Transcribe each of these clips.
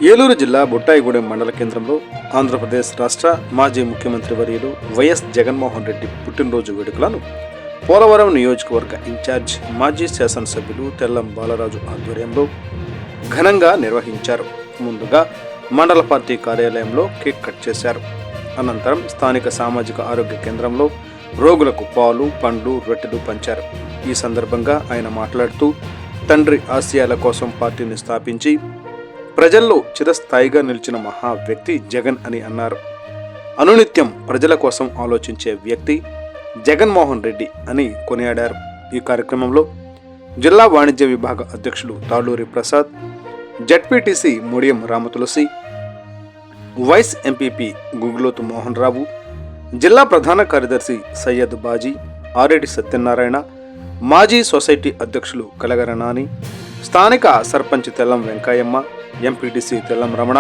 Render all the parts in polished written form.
ఏలూరు జిల్లా బుట్టాయిగూడెం మండల కేంద్రంలో ఆంధ్రప్రదేశ్ రాష్ట్ర మాజీ ముఖ్యమంత్రి వర్యులు వైఎస్ జగన్మోహన్ రెడ్డి పుట్టినరోజు వేడుకలను పోలవరం నియోజకవర్గ ఇన్ఛార్జ్ మాజీ శాసనసభ్యులు తెల్లం బాలరాజు ఆధ్వర్యంలో ఘనంగా నిర్వహించారు. ముందుగా మండల పార్టీ కార్యాలయంలో కేక్ కట్ చేశారు. అనంతరం స్థానిక సామాజిక ఆరోగ్య కేంద్రంలో రోగులకు పాలు, పండ్లు, రొట్టెలు పంచారు. ఈ సందర్భంగా ఆయన మాట్లాడుతూ తండ్రి ఆశయాల కోసం పార్టీని స్థాపించి ప్రజల్లో చిరస్థాయిగా నిలిచిన మహా వ్యక్తి జగన్ అని అన్నారు. అనునిత్యం ప్రజల కోసం ఆలోచించే వ్యక్తి జగన్మోహన్ రెడ్డి అని కొనియాడారు. ఈ కార్యక్రమంలో జిల్లా వాణిజ్య విభాగ అధ్యక్షులు Taluri Prasad, ZPTC Mudiyam Ramatulasi, vice MPP Guguloth Mohan Rao, జిల్లా ప్రధాన కార్యదర్శి సయ్యద్ బాజీ, ఆరెడ్డి సత్యనారాయణ, మాజీ సొసైటీ అధ్యక్షులు కలగర నాని, స్థానిక సర్పంచ్ తెల్లం వెంకయ్యమ్మ, ఎంపీటీసీ తెల్లం రమణ,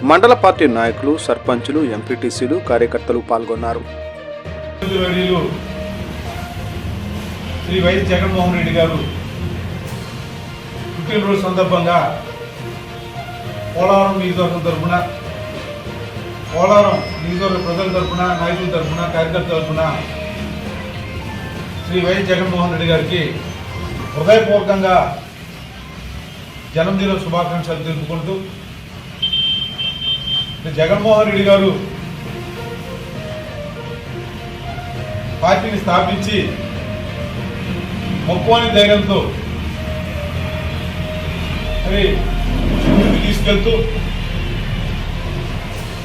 మండల పార్టీ నాయకులు, సర్పంచులు, ఎంపీటీసీలు, కార్యకర్తలు పాల్గొన్నారు. శ్రీ వైఎస్ జగన్మోహన్ రెడ్డి గారు పుట్టినరోజు సందర్భంగా పోలవరం నియోజకవర్గం తరఫున, పోలవరం నియోజకవర్గ ప్రజల తరఫున, నాయకుల తరఫున, కార్యకర్తల తరఫున శ్రీ వైఎస్ జగన్మోహన్ రెడ్డి గారికి హృదయపూర్వకంగా జన్మదిన శుభాకాంక్షలు తెలుపుకుంటూ, జగన్మోహన్ రెడ్డి గారు పార్టీని స్థాపించి మొక్కువని ధైర్యంతో మరి ముందుకు తీసుకెళ్తూ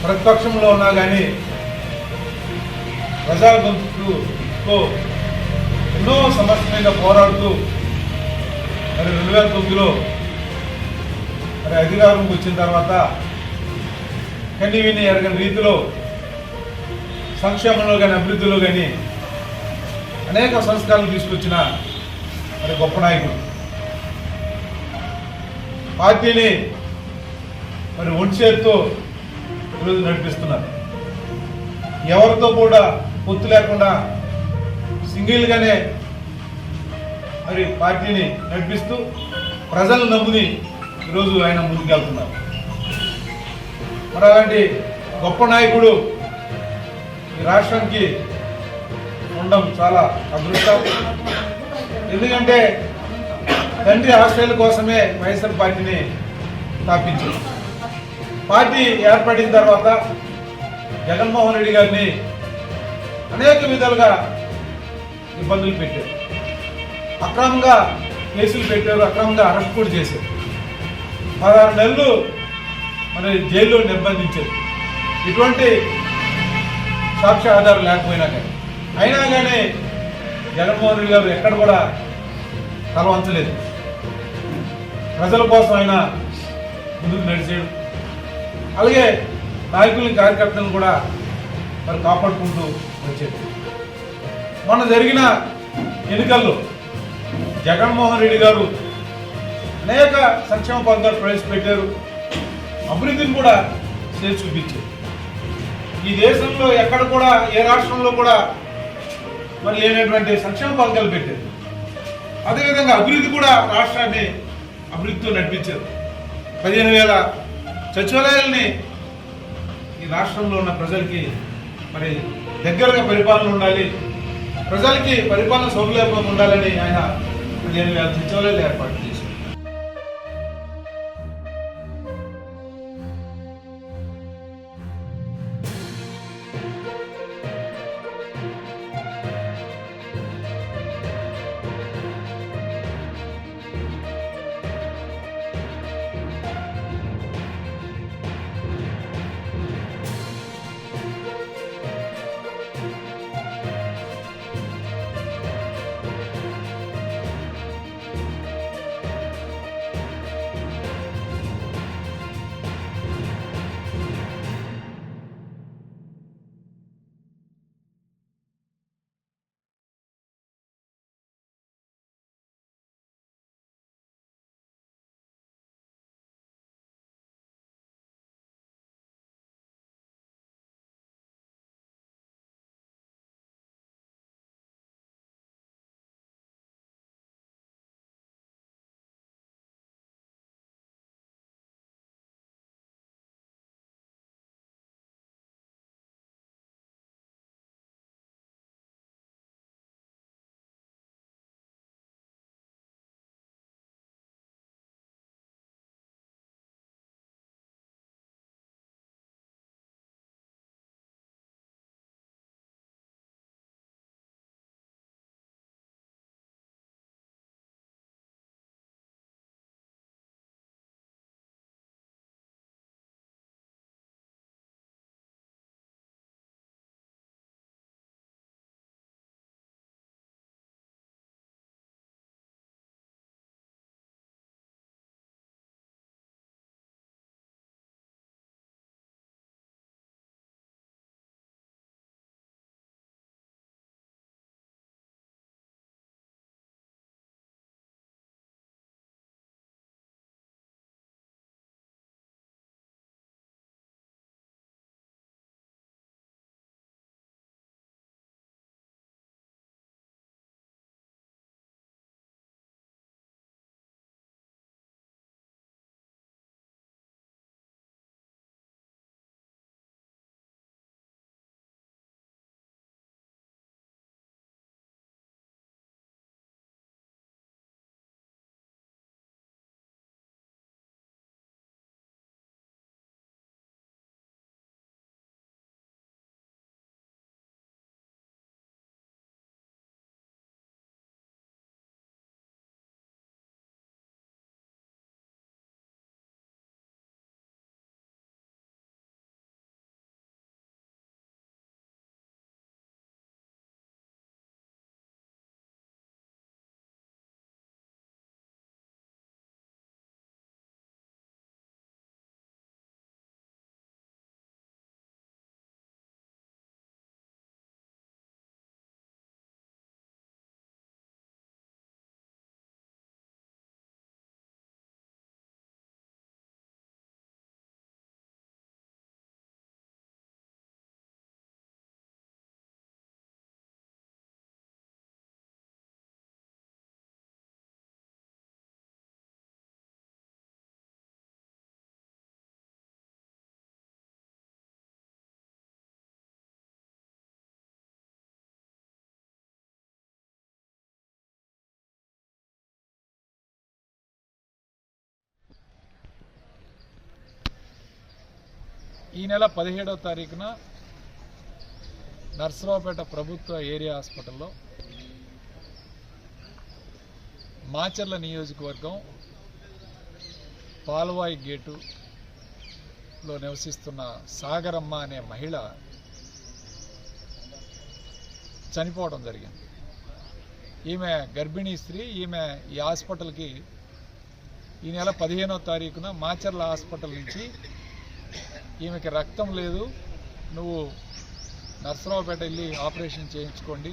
ప్రతిపక్షంలో ఉన్నా కానీ ప్రజల గొంతుతో ఎన్నో సమస్యల మీద పోరాడుతూ మరి 2009లో మరి అధికారంకి వచ్చిన తర్వాత కన్నీ విని ఎరగని రీతిలో సంక్షేమంలో కానీ అభివృద్ధిలో కానీ అనేక సంస్కారాలు తీసుకొచ్చిన మరి గొప్ప నాయకుడు. పార్టీని మరి ఒంటిచేత్తో ఈరోజు నడిపిస్తున్నారు. ఎవరితో కూడా పొత్తు లేకుండా సింగిల్గానే మరి పార్టీని నడిపిస్తూ ప్రజలు నమ్ముని ఈరోజు ఆయన ముందుకెళ్తున్నారు. మరి అలాంటి గొప్ప నాయకుడు ఈ రాష్ట్రానికి ఉండడం చాలా అదృష్టం. ఎందుకంటే తండ్రి ఆశయాల కోసమే వైఎస్ఆర్ పార్టీని స్థాపించారు. పార్టీ ఏర్పడిన తర్వాత జగన్మోహన్ రెడ్డి గారిని అనేక విధాలుగా ఇబ్బందులు పెట్టారు, అక్రమంగా కేసులు పెట్టారు, అక్రమంగా అరెస్ట్ కూడా చేశారు. 16 నెలలు మరి జైల్లో నిర్బంధించారు. ఇటువంటి సాక్ష్య ఆధారం లేకపోయినా కానీ, అయినా కానీ జగన్మోహన్ రెడ్డి గారు ఎక్కడ కూడా తల వంచలేదు. ప్రజల కోసం ఆయన ముందుకు నడిచాడు. అలాగే నాయకుల్ని, కార్యకర్తలను కూడా మరి కాపాడుకుంటూ వచ్చాడు. మొన్న జరిగిన ఎన్నికల్లో జగన్మోహన్ రెడ్డి గారు అనేక సంక్షేమ పథకాలు ప్రవేశపెట్టారు, అభివృద్ధిని కూడా చేసి చూపించారు. ఈ దేశంలో ఎక్కడ కూడా, ఏ రాష్ట్రంలో కూడా మరి లేనటువంటి సంక్షేమ పథకాలు పెట్టారు. అదేవిధంగా అభివృద్ధి కూడా రాష్ట్రాన్ని అభివృద్ధితో నడిపించారు. 15,000 సచివాలయాల్ని ఈ రాష్ట్రంలో ఉన్న ప్రజలకి మరి దగ్గరగా పరిపాలన ఉండాలి, ప్రజలకి పరిపాలన సౌలభ్యం ఉండాలని ఆయన 15,000 సచివాలయాలు ఏర్పాటు చేశారు. ఈ నెల 17వ తారీఖున నర్సరావుపేట ప్రభుత్వ ఏరియా హాస్పిటల్లో మాచర్ల నియోజకవర్గం పాల్వాయి గేటులో నివసిస్తున్న సాగరమ్మ అనే మహిళ చనిపోవడం జరిగింది. ఈమె గర్భిణీ స్త్రీ. ఈమె ఈ హాస్పిటల్కి ఈ నెల 15వ తారీఖున మాచర్ల హాస్పిటల్ నుంచి ఈమెకి రక్తం లేదు, నువ్వు నర్సరావుపేట వెళ్ళి ఆపరేషన్ చేయించుకోండి,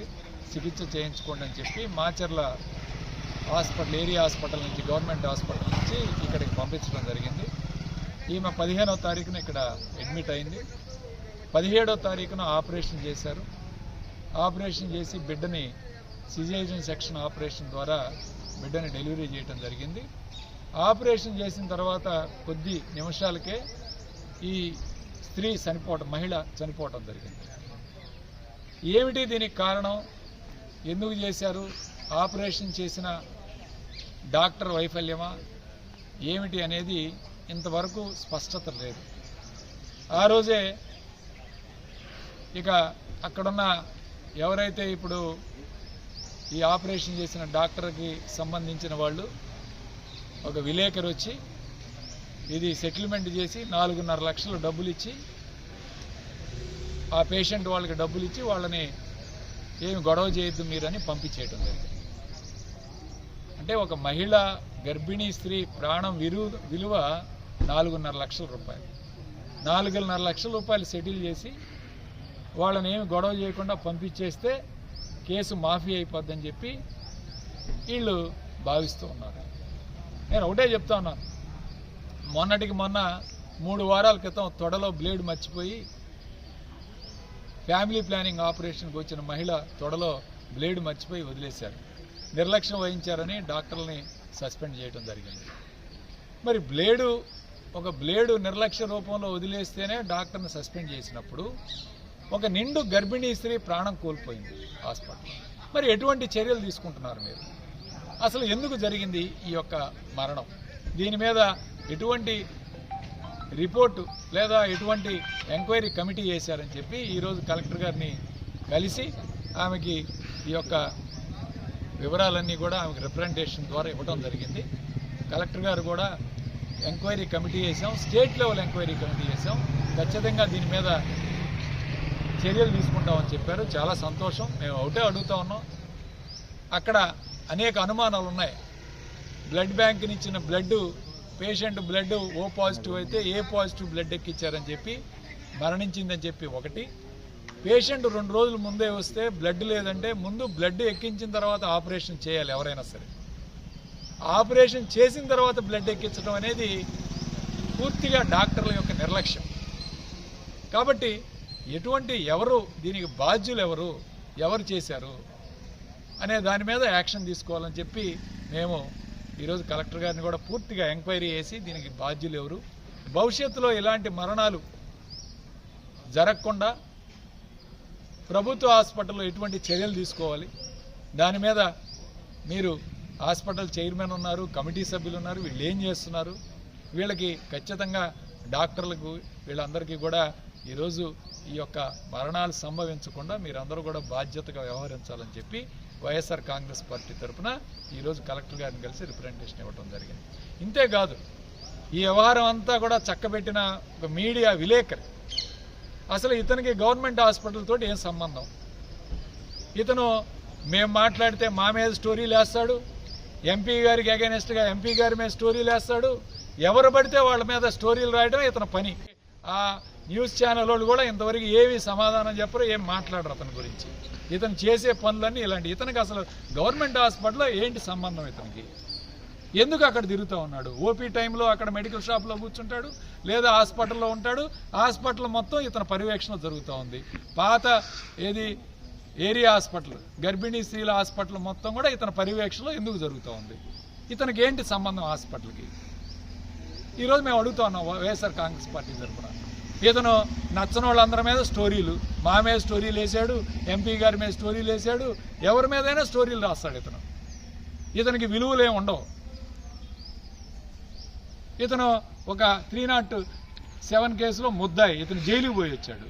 చికిత్స చేయించుకోండి అని చెప్పి మాచర్ల హాస్పిటల్ ఏరియా హాస్పిటల్ నుంచి గవర్నమెంట్ హాస్పిటల్ నుంచి ఇక్కడికి పంపించడం జరిగింది. ఈమె 15వ తారీఖున ఇక్కడ అడ్మిట్ అయింది. 17వ తారీఖున ఆపరేషన్ చేశారు. ఆపరేషన్ చేసి బిడ్డని సిజేరియన్ సెక్షన్ ఆపరేషన్ ద్వారా బిడ్డని డెలివరీ చేయడం జరిగింది. ఆపరేషన్ చేసిన తర్వాత కొద్ది నిమిషాలకే ఈ స్త్రీ మహిళ చనిపోవటం జరిగింది. ఏమిటి దీనికి కారణం? ఎందుకు చేశారు? ఆపరేషన్ చేసిన డాక్టర్ వైఫల్యమా ఏమిటి అనేది ఇంతవరకు స్పష్టత లేదు. ఆ రోజే ఇక అక్కడున్న ఎవరైతే ఇప్పుడు ఈ ఆపరేషన్ చేసిన డాక్టర్కి సంబంధించిన వాళ్ళు ఒక విలేకరు వచ్చి ఇది సెటిల్మెంట్ చేసి 4.5 లక్షలు డబ్బులు ఇచ్చి ఆ పేషెంట్ వాళ్ళకి డబ్బులు ఇచ్చి వాళ్ళని ఏమి గొడవ చేయొద్దు మీరని పంపించేయటం జరిగింది. అంటే ఒక మహిళ గర్భిణీ స్త్రీ ప్రాణం విలువ 4.5 లక్షల రూపాయలు. 4.5 లక్షల రూపాయలు సెటిల్ చేసి వాళ్ళని ఏమి గొడవ చేయకుండా పంపించేస్తే కేసు మాఫీ అయిపోద్దని చెప్పి వీళ్ళు భావిస్తూ ఉన్నారు. నేను ఒకటే చెప్తా ఉన్నాను, మొన్నటికి మొన్న 3 వారాల క్రితం తొడలో బ్లేడ్ మర్చిపోయి ఫ్యామిలీ ప్లానింగ్ ఆపరేషన్కి వచ్చిన మహిళ తొడలో బ్లేడ్ మర్చిపోయి వదిలేశారు. నిర్లక్ష్యం వహించారని డాక్టర్లని సస్పెండ్ చేయడం జరిగింది. మరి ఒక బ్లేడు నిర్లక్ష్య రూపంలో వదిలేస్తేనే డాక్టర్ని సస్పెండ్ చేసినప్పుడు ఒక నిండు గర్భిణీ స్త్రీ ప్రాణం కోల్పోయింది హాస్పిటల్. మరి ఎటువంటి చర్యలు తీసుకుంటున్నారు మీరు? అసలు ఎందుకు జరిగింది ఈ యొక్క మరణం? దీని మీద ఎటువంటి రిపోర్టు లేదా ఎటువంటి ఎంక్వైరీ కమిటీ చేశారని చెప్పి ఈరోజు కలెక్టర్ గారిని కలిసి ఆమెకి ఈ యొక్క వివరాలన్నీ కూడా ఆమెకి రిప్రజెంటేషన్ ద్వారా ఇవ్వడం జరిగింది. కలెక్టర్ గారు కూడా ఎంక్వైరీ కమిటీ చేసాం, స్టేట్ లెవెల్ ఎంక్వైరీ కమిటీ చేసాం, ఖచ్చితంగా దీని మీద చర్యలు తీసుకుంటామని చెప్పారు. చాలా సంతోషం. మేము ఒకటే అడుగుతా ఉన్నాం, అక్కడ అనేక అనుమానాలు ఉన్నాయి. బ్లడ్ బ్యాంక్ ఇచ్చిన పేషెంట్ బ్లడ్ ఓ పాజిటివ్ అయితే ఏ పాజిటివ్ బ్లడ్ ఎక్కించారని చెప్పి మరణించిందని చెప్పి ఒకటి, పేషెంట్ 2 రోజుల ముందే వస్తే బ్లడ్ లేదంటే ముందు బ్లడ్ ఎక్కించిన తర్వాత ఆపరేషన్ చేయాలి ఎవరైనా సరే. ఆపరేషన్ చేసిన తర్వాత బ్లడ్ ఎక్కించడం అనేది పూర్తిగా డాక్టర్ల యొక్క నిర్లక్ష్యం. కాబట్టి ఎవరు దీనికి బాధ్యులు, ఎవరు చేశారు అనే దాని మీద యాక్షన్ తీసుకోవాలని చెప్పి మేము ఈరోజు కలెక్టర్ గారిని కూడా పూర్తిగా ఎంక్వైరీ చేసి దీనికి బాధ్యులు ఎవరు, భవిష్యత్తులో ఇలాంటి మరణాలు జరగకుండా ప్రభుత్వ హాస్పిటల్లో ఎటువంటి చర్యలు తీసుకోవాలి, దాని మీద మీరు హాస్పిటల్ చైర్మన్ ఉన్నారు, కమిటీ సభ్యులు ఉన్నారు, వీళ్ళు ఏం చేస్తున్నారు, వీళ్ళకి ఖచ్చితంగా డాక్టర్లకు వీళ్ళందరికీ కూడా ఈరోజు ఈ యొక్క మరణాలు సంభవించకుండా మీరందరూ కూడా బాధ్యతగా వ్యవహరించాలని చెప్పి వైఎస్ఆర్ కాంగ్రెస్ పార్టీ తరఫున ఈరోజు కలెక్టర్ గారిని కలిసి రిప్రజెంటేషన్ ఇవ్వడం జరిగింది. ఇంతేకాదు ఈ వ్యవహారం అంతా కూడా చక్కబెట్టిన ఒక మీడియా విలేకరి అసలు ఇతనికి గవర్నమెంట్ హాస్పిటల్ తోటి ఏం సంబంధం? ఇతను మేము మాట్లాడితే మా మీద స్టోరీలు వేస్తాడు, ఎంపీ గారికి అగైనెస్ట్గా ఎంపీ గారి మీద స్టోరీలు వేస్తాడు, ఎవరు పడితే వాళ్ళ మీద స్టోరీలు రాయడం ఇతని పని. ఆ న్యూస్ ఛానల్ వాళ్ళు కూడా ఇంతవరకు ఏమీ సమాధానం చెప్పరు, ఏం మాట్లాడరు అతని గురించి. ఇతను చేసే పనులన్నీ ఇలాంటి. ఇతనికి అసలు గవర్నమెంట్ హాస్పిటల్లో ఏంటి సంబంధం? ఇతనికి ఎందుకు అక్కడ తిరుగుతూ ఉన్నాడు? ఓపీ టైంలో అక్కడ మెడికల్ షాప్లో కూర్చుంటాడు, లేదా హాస్పిటల్లో ఉంటాడు. హాస్పిటల్ మొత్తం ఇతని పర్యవేక్షణ జరుగుతూ ఉంది. పాత ఏరియా హాస్పిటల్, గర్భిణీ స్త్రీల హాస్పిటల్ మొత్తం కూడా ఇతని పర్యవేక్షణలో ఎందుకు జరుగుతూ ఉంది? ఇతనికి ఏంటి సంబంధం హాస్పిటల్కి? ఈరోజు మేము అడుగుతా ఉన్నాం వైఎస్ఆర్ కాంగ్రెస్ పార్టీ తరఫున. ఇతను నచ్చని వాళ్ళందరి మీద స్టోరీలు, మా మీద స్టోరీలు వేసాడు, ఎంపీ గారి మీద స్టోరీలు వేసాడు, ఎవరి మీదైనా స్టోరీలు రాస్తాడు. ఇతనికి విలువలేం ఉండవు. ఇతను ఒక 7 కేసులో ముద్దాయి, ఇతను జైలుకి పోయి వచ్చాడు.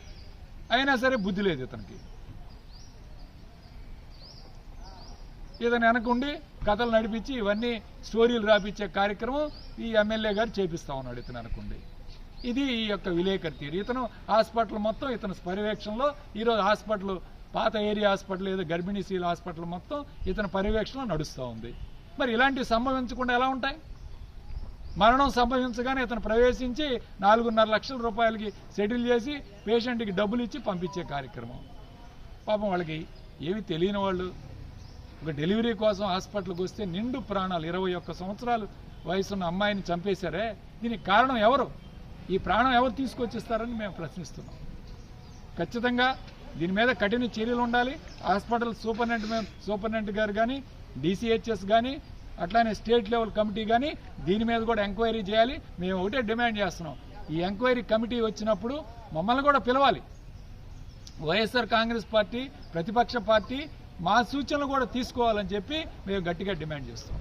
అయినా సరే బుద్ధి లేదు ఇతనికి. ఇతను వెనకుండి కథలు నడిపించి ఇవన్నీ స్టోరీలు రాపించే కార్యక్రమం ఈ ఎమ్మెల్యే గారు చేపిస్తా ఉన్నాడు ఇతను అనుకోండి. ఇది ఈ యొక్క విలేకరి తీరు. ఇతను హాస్పిటల్ మొత్తం ఇతను పర్యవేక్షణలో, ఈరోజు హాస్పిటల్ పాత ఏరియా హాస్పిటల్ ఏదో గర్భిణీ స్త్రీల హాస్పిటల్ మొత్తం ఇతని పర్యవేక్షణలో నడుస్తూ ఉంది. మరి ఇలాంటివి సంభవించకుండా ఎలా ఉంటాయి? మరణం సంభవించగానే ఇతను ప్రవేశించి 4.5 లక్షల రూపాయలకి సెటిల్ చేసి పేషెంట్కి డబ్బులు ఇచ్చి పంపించే కార్యక్రమం. పాపం వాళ్ళకి ఏమి తెలియని వాళ్ళు ఒక డెలివరీ కోసం హాస్పిటల్కి వస్తే నిండు ప్రాణాలు 21 సంవత్సరాలు వయసున్న అమ్మాయిని చంపేశారే, దీనికి కారణం ఎవరు? ఈ ప్రాణం ఎవరు తీసుకొచ్చిస్తారని మేము ప్రశ్నిస్తున్నాం. ఖచ్చితంగా దీని మీద కఠిన చర్యలు ఉండాలి. హాస్పిటల్ సూపరింటెండెంట్ గారు కానీ, డీసీహెచ్ఎస్ కానీ, అట్లానే స్టేట్ లెవెల్ కమిటీ కానీ దీని మీద కూడా ఎంక్వైరీ చేయాలి. మేము ఒకటే డిమాండ్ చేస్తున్నాం, ఈ ఎంక్వైరీ కమిటీ వచ్చినప్పుడు మమ్మల్ని కూడా పిలవాలి. వైఎస్ఆర్ కాంగ్రెస్ పార్టీ ప్రతిపక్ష పార్టీ మా సూచనలు కూడా తీసుకోవాలని చెప్పి మేము గట్టిగా డిమాండ్ చేస్తాం.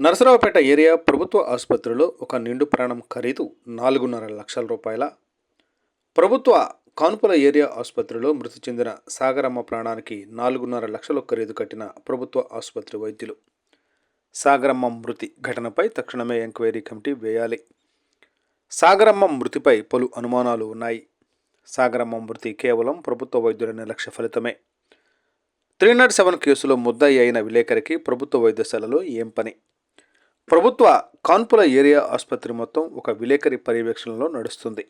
నరసరావుపేట ఏరియా ప్రభుత్వ ఆసుపత్రిలో ఒక నిండు ప్రాణం ఖరీదు 4.5 లక్షల రూపాయల. ప్రభుత్వ కాన్పుల ఏరియా ఆసుపత్రిలో మృతి చెందిన సాగరమ్మ ప్రాణానికి 4.5 లక్షలు ఖరీదు కట్టిన ప్రభుత్వ ఆసుపత్రి వైద్యులు. సాగరమ్మ మృతి ఘటనపై తక్షణమే ఎంక్వైరీ కమిటీ వేయాలి. సాగరమ్మ మృతిపై పలు అనుమానాలు ఉన్నాయి. సాగరమ్మ మృతి కేవలం ప్రభుత్వ వైద్యుల నిర్లక్ష్య ఫలితమే. 307 కేసులో ముద్దాయి అయిన విలేకరికి ప్రభుత్వ వైద్యశాలలో ఏం పని? ప్రభుత్వ కాన్పుల ఏరియా ఆసుపత్రి మొత్తం ఒక విలేకరి పర్యవేక్షణలో నడుస్తుంది.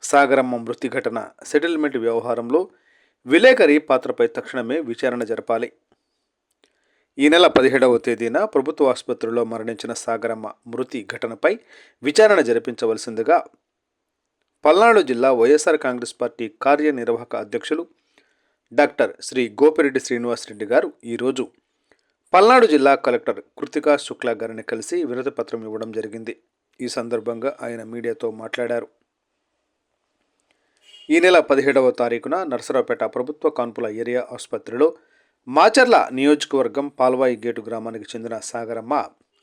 సాగరమ్మ మృతి ఘటన సెటిల్మెంట్ వ్యవహారంలో విలేకరి పాత్రపై తక్షణమే విచారణ జరపాలి. ఈ నెల 17వ తేదీన ప్రభుత్వ ఆసుపత్రిలో మరణించిన సాగరమ్మ మృతి ఘటనపై విచారణ జరిపించవలసిందిగా పల్నాడు జిల్లా వైఎస్ఆర్ కాంగ్రెస్ పార్టీ కార్యనిర్వాహక అధ్యక్షులు డాక్టర్ శ్రీ గోపిరెడ్డి శ్రీనివాసరెడ్డి గారు ఈరోజు పల్నాడు జిల్లా కలెక్టర్ కృతికా శుక్లా గారిని కలిసి వినతి పత్రం ఇవ్వడం జరిగింది. ఈ సందర్భంగా ఆయన మీడియాతో మాట్లాడారు. ఈ నెల 17వ తారీఖున నరసరావుపేట ప్రభుత్వ కాన్పుల ఏరియా ఆసుపత్రిలో మాచర్ల నియోజకవర్గం పాల్వాయి గేటు గ్రామానికి చెందిన సాగరమ్మ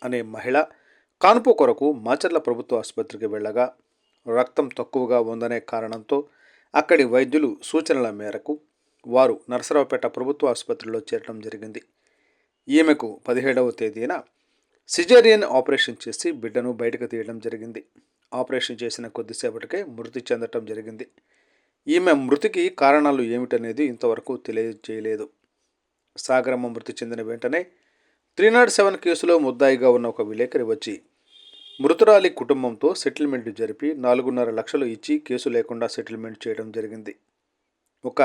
అనే మహిళ కాన్పు కొరకు మాచర్ల ప్రభుత్వ ఆసుపత్రికి వెళ్ళగా రక్తం తక్కువగా ఉందనే కారణంతో అక్కడి వైద్యులు సూచనల మేరకు వారు నరసరావుపేట ప్రభుత్వ ఆసుపత్రిలో చేరడం జరిగింది. ఈమెకు 17వ తేదీన సిజేరియన్ ఆపరేషన్ చేసి బిడ్డను బయటకు తీయడం జరిగింది. ఆపరేషన్ చేసిన కొద్దిసేపటికే మృతి చెందటం జరిగింది. ఈమె మృతికి కారణాలు ఏమిటనేది ఇంతవరకు తెలియజేయలేదు. సాగరమ్మ మృతి చెందిన వెంటనే 307 కేసులో ముద్దాయిగా ఉన్న ఒక విలేకరి వచ్చి మృతురాలి కుటుంబంతో సెటిల్మెంట్ జరిపి 4.5 లక్షలు ఇచ్చి కేసు లేకుండా సెటిల్మెంట్ చేయడం జరిగింది. ఒక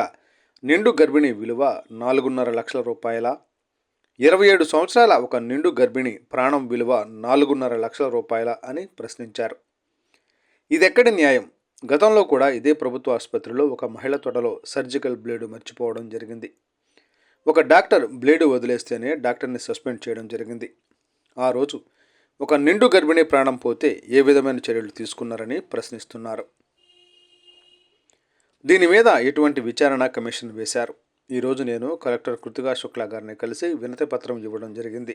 నిండు గర్భిణి విలువ 4.5 లక్షల రూపాయల. 27 సంవత్సరాల ఒక నిండు గర్భిణి ప్రాణం విలువ 4.5 లక్షల రూపాయల అని ప్రశ్నించారు. ఇదెక్కడి న్యాయం? గతంలో కూడా ఇదే ప్రభుత్వ ఆసుపత్రిలో ఒక మహిళ తొడలో సర్జికల్ బ్లేడు మర్చిపోవడం జరిగింది. ఒక డాక్టర్ బ్లేడు వదిలేస్తేనే డాక్టర్ని సస్పెండ్ చేయడం జరిగింది. ఆ రోజు ఒక నిండు గర్భిణీ ప్రాణం పోతే ఏ విధమైన చర్యలు తీసుకున్నారని ప్రశ్నిస్తున్నారు. దీని మీద ఎటువంటి విచారణ కమిషన్ వేశారు. ఈరోజు నేను కలెక్టర్ కృతికా శుక్లా గారిని కలిసి వినతి పత్రం ఇవ్వడం జరిగింది.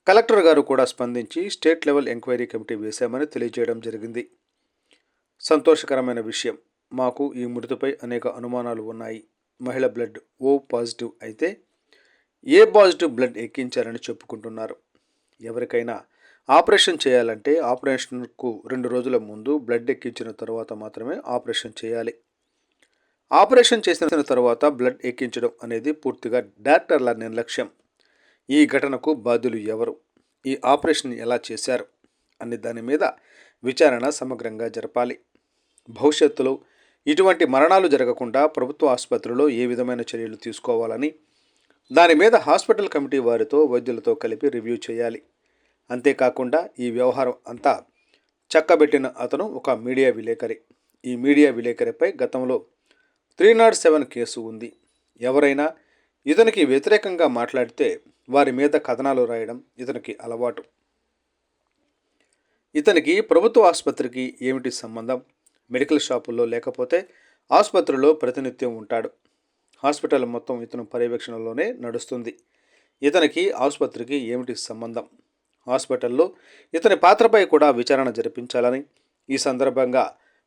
కలెక్టర్ గారు కూడా స్పందించి స్టేట్ లెవెల్ ఎంక్వైరీ కమిటీ వేశామని తెలియజేయడం జరిగింది. సంతోషకరమైన విషయం. మాకు ఈ మృతిపై అనేక అనుమానాలు ఉన్నాయి. మహిళ బ్లడ్ O పాజిటివ్ అయితే A పాజిటివ్ బ్లడ్ ఎక్కించారని చెప్పుకుంటున్నారు. ఎవరికైనా ఆపరేషన్ చేయాలంటే ఆపరేషన్కు 2 రోజుల ముందు బ్లడ్ ఎక్కించిన తర్వాత మాత్రమే ఆపరేషన్ చేయాలి. ఆపరేషన్ చేసిన తర్వాత బ్లడ్ ఎక్కించడం అనేది పూర్తిగా డాక్టర్ల నిర్లక్ష్యం. ఈ ఘటనకు బాధ్యులు ఎవరు? ఈ ఆపరేషన్ ఎలా చేశారు అనే దాని మీద విచారణ సమగ్రంగా జరపాలి. భవిష్యత్తులో ఇటువంటి మరణాలు జరగకుండా ప్రభుత్వ ఆసుపత్రిలో ఏ విధమైన చర్యలు తీసుకోవాలని దాని మీద హాస్పిటల్ కమిటీ వారితో వైద్యులతో కలిపి రివ్యూ చేయాలి. అంతేకాకుండా ఈ వ్యవహారం అంతా చక్కబెట్టిన అతను ఒక మీడియా విలేకరి. ఈ మీడియా విలేకరిపై గతంలో 307 కేసు ఉంది. ఎవరైనా ఇతనికి వ్యతిరేకంగా మాట్లాడితే వారి మీద కథనాలు రాయడం ఇతనికి అలవాటు. ఇతనికి ప్రభుత్వ ఆసుపత్రికి ఏమిటి సంబంధం? మెడికల్ షాపుల్లో లేకపోతే ఆసుపత్రిలో ప్రతినిత్యం ఉంటాడు. హాస్పిటల్ మొత్తం ఇతను పర్యవేక్షణలోనే నడుస్తుంది. ఇతనికి ఆసుపత్రికి ఏమిటి సంబంధం? హాస్పిటల్లో ఇతని పాత్రపై కూడా విచారణ జరిపించాలని ఈ సందర్భంగా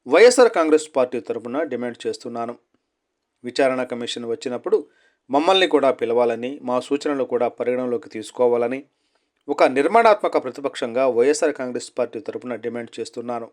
వైఎస్ఆర్ కాంగ్రెస్ పార్టీ తరఫున డిమాండ్ చేస్తున్నాను. విచారణ కమిషన్ వచ్చినప్పుడు మమ్మల్ని కూడా పిలవాలని, మా సూచనలు కూడా పరిగణలోకి తీసుకోవాలని ఒక నిర్మాణాత్మక ప్రతిపక్షంగా వైఎస్ఆర్ కాంగ్రెస్ పార్టీ తరఫున డిమాండ్ చేస్తున్నాను.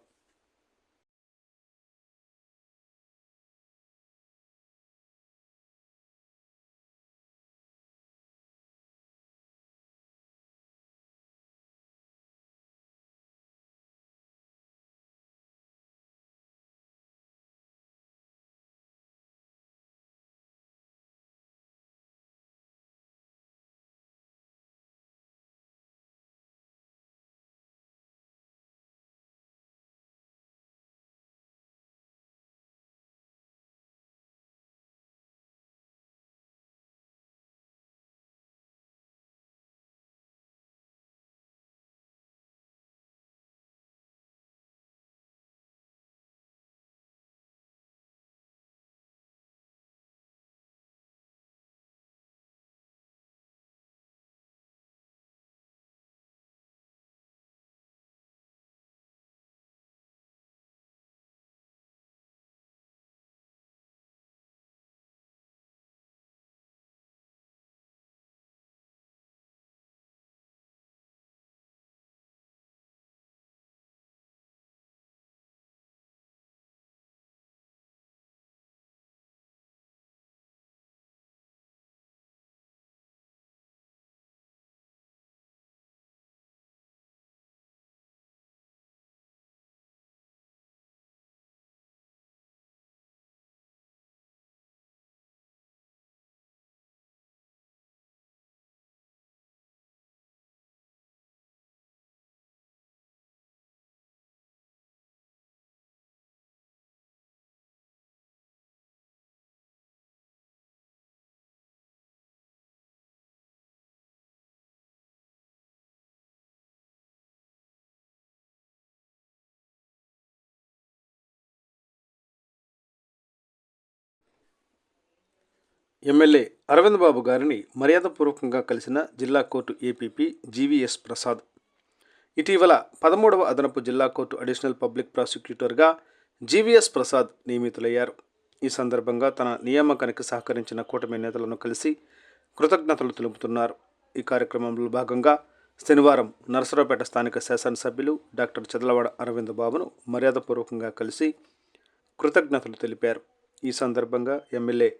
ఎమ్మెల్యే అరవింద్ బాబు గారిని మర్యాదపూర్వకంగా కలిసిన జిల్లా కోర్టు ఏపీపీ జీవీఎస్ ప్రసాద్. ఇటీవల 13వ అదనపు జిల్లా కోర్టు అడిషనల్ పబ్లిక్ ప్రాసిక్యూటర్గా జీవీఎస్ ప్రసాద్ నియమితులయ్యారు. ఈ సందర్భంగా తన నియామకానికి సహకరించిన కూటమి నేతలను కలిసి కృతజ్ఞతలు తెలుపుతున్నారు. ఈ కార్యక్రమంలో భాగంగా శనివారం నరసరావుపేట స్థానిక శాసనసభ్యులు డాక్టర్ చదలవాడ అరవింద్ బాబును మర్యాదపూర్వకంగా కలిసి కృతజ్ఞతలు తెలిపారు. ఈ సందర్భంగా ఎమ్మెల్యే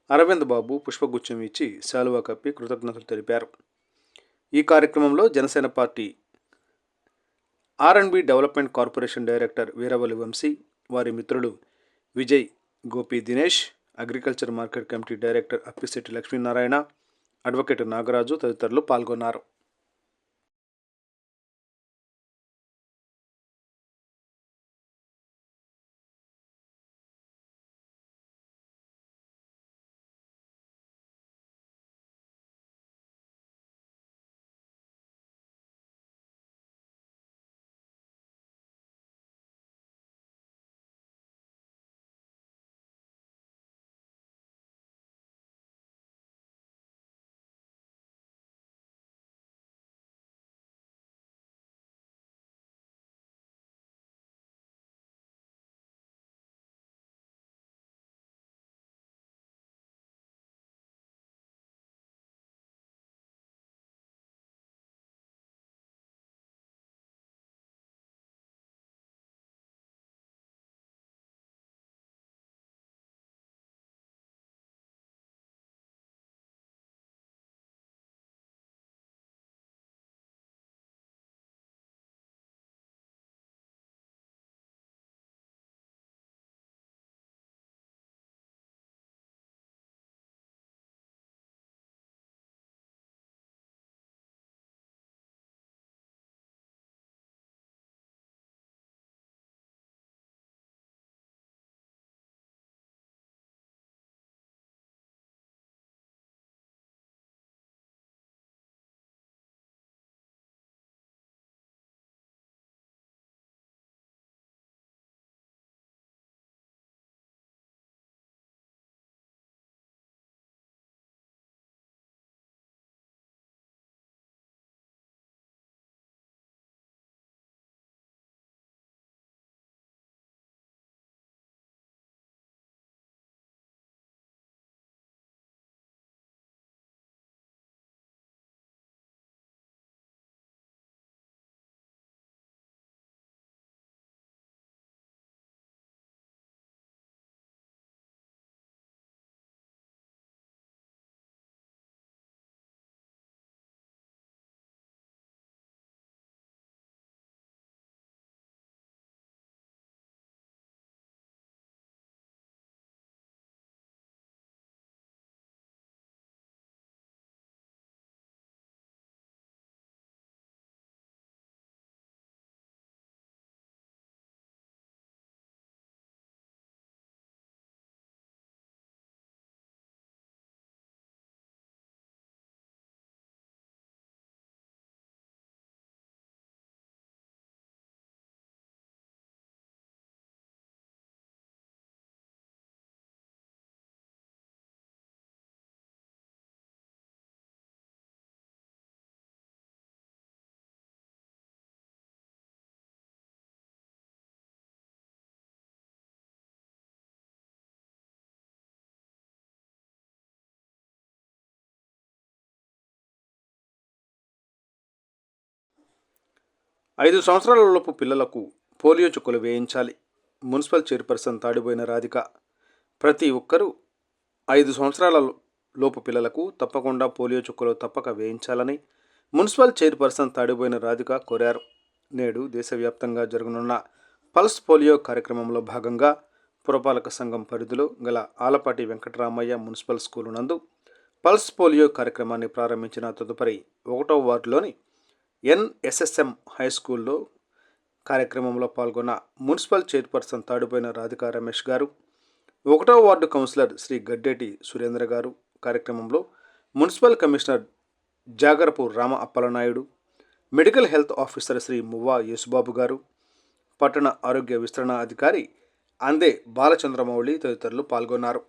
అరవింద్ బాబు పుష్పగుచ్చం ఇచ్చి శాలువా కప్పి కృతజ్ఞతలు తెలిపారు. ఈ కార్యక్రమంలో Janasena party R and B development corporation director Veeravalli Vamsi, వారి మిత్రులు Vijay, Gopi Dinesh, agriculture market committee director Appisetti Lakshminarayana, advocate Nagaraju తదితరులు పాల్గొన్నారు. 5 సంవత్సరాలలోపు పిల్లలకు పోలియో చుక్కలు వేయించాలి. Municipal chairperson Tadiboina Radhika. ప్రతి ఒక్కరూ 5 సంవత్సరాల లోపు పిల్లలకు తప్పకుండా పోలియో చుక్కలు తప్పక వేయించాలని మున్సిపల్ చైర్పర్సన్ తాడిబోయిన రాధిక కోరారు. నేడు దేశవ్యాప్తంగా జరగనున్న పల్స్ పోలియో కార్యక్రమంలో భాగంగా పురపాలక సంఘం పరిధిలో గల ఆలపాటి వెంకటరామయ్య మున్సిపల్ స్కూలు నందు పల్స్ పోలియో కార్యక్రమాన్ని ప్రారంభించిన తదుపరి 1వ వార్డులోని ఎన్ఎస్ఎస్ఎం హై స్కూల్లో కార్యక్రమంలో పాల్గొన్న మున్సిపల్ చైర్పర్సన్ తాడిపోయిన రాధికా రమేష్ గారు, 1వ వార్డు కౌన్సిలర్ శ్రీ గడ్డేటి సురేంద్ర గారు, కార్యక్రమంలో municipal commissioner Jagarapu Rama Appalanaidu, medical health officer Shri Muvva Yesubabu garu, పట్టణ ఆరోగ్య విస్తరణ అధికారి అందే బాలచంద్రమౌళి తదితరులు పాల్గొన్నారు.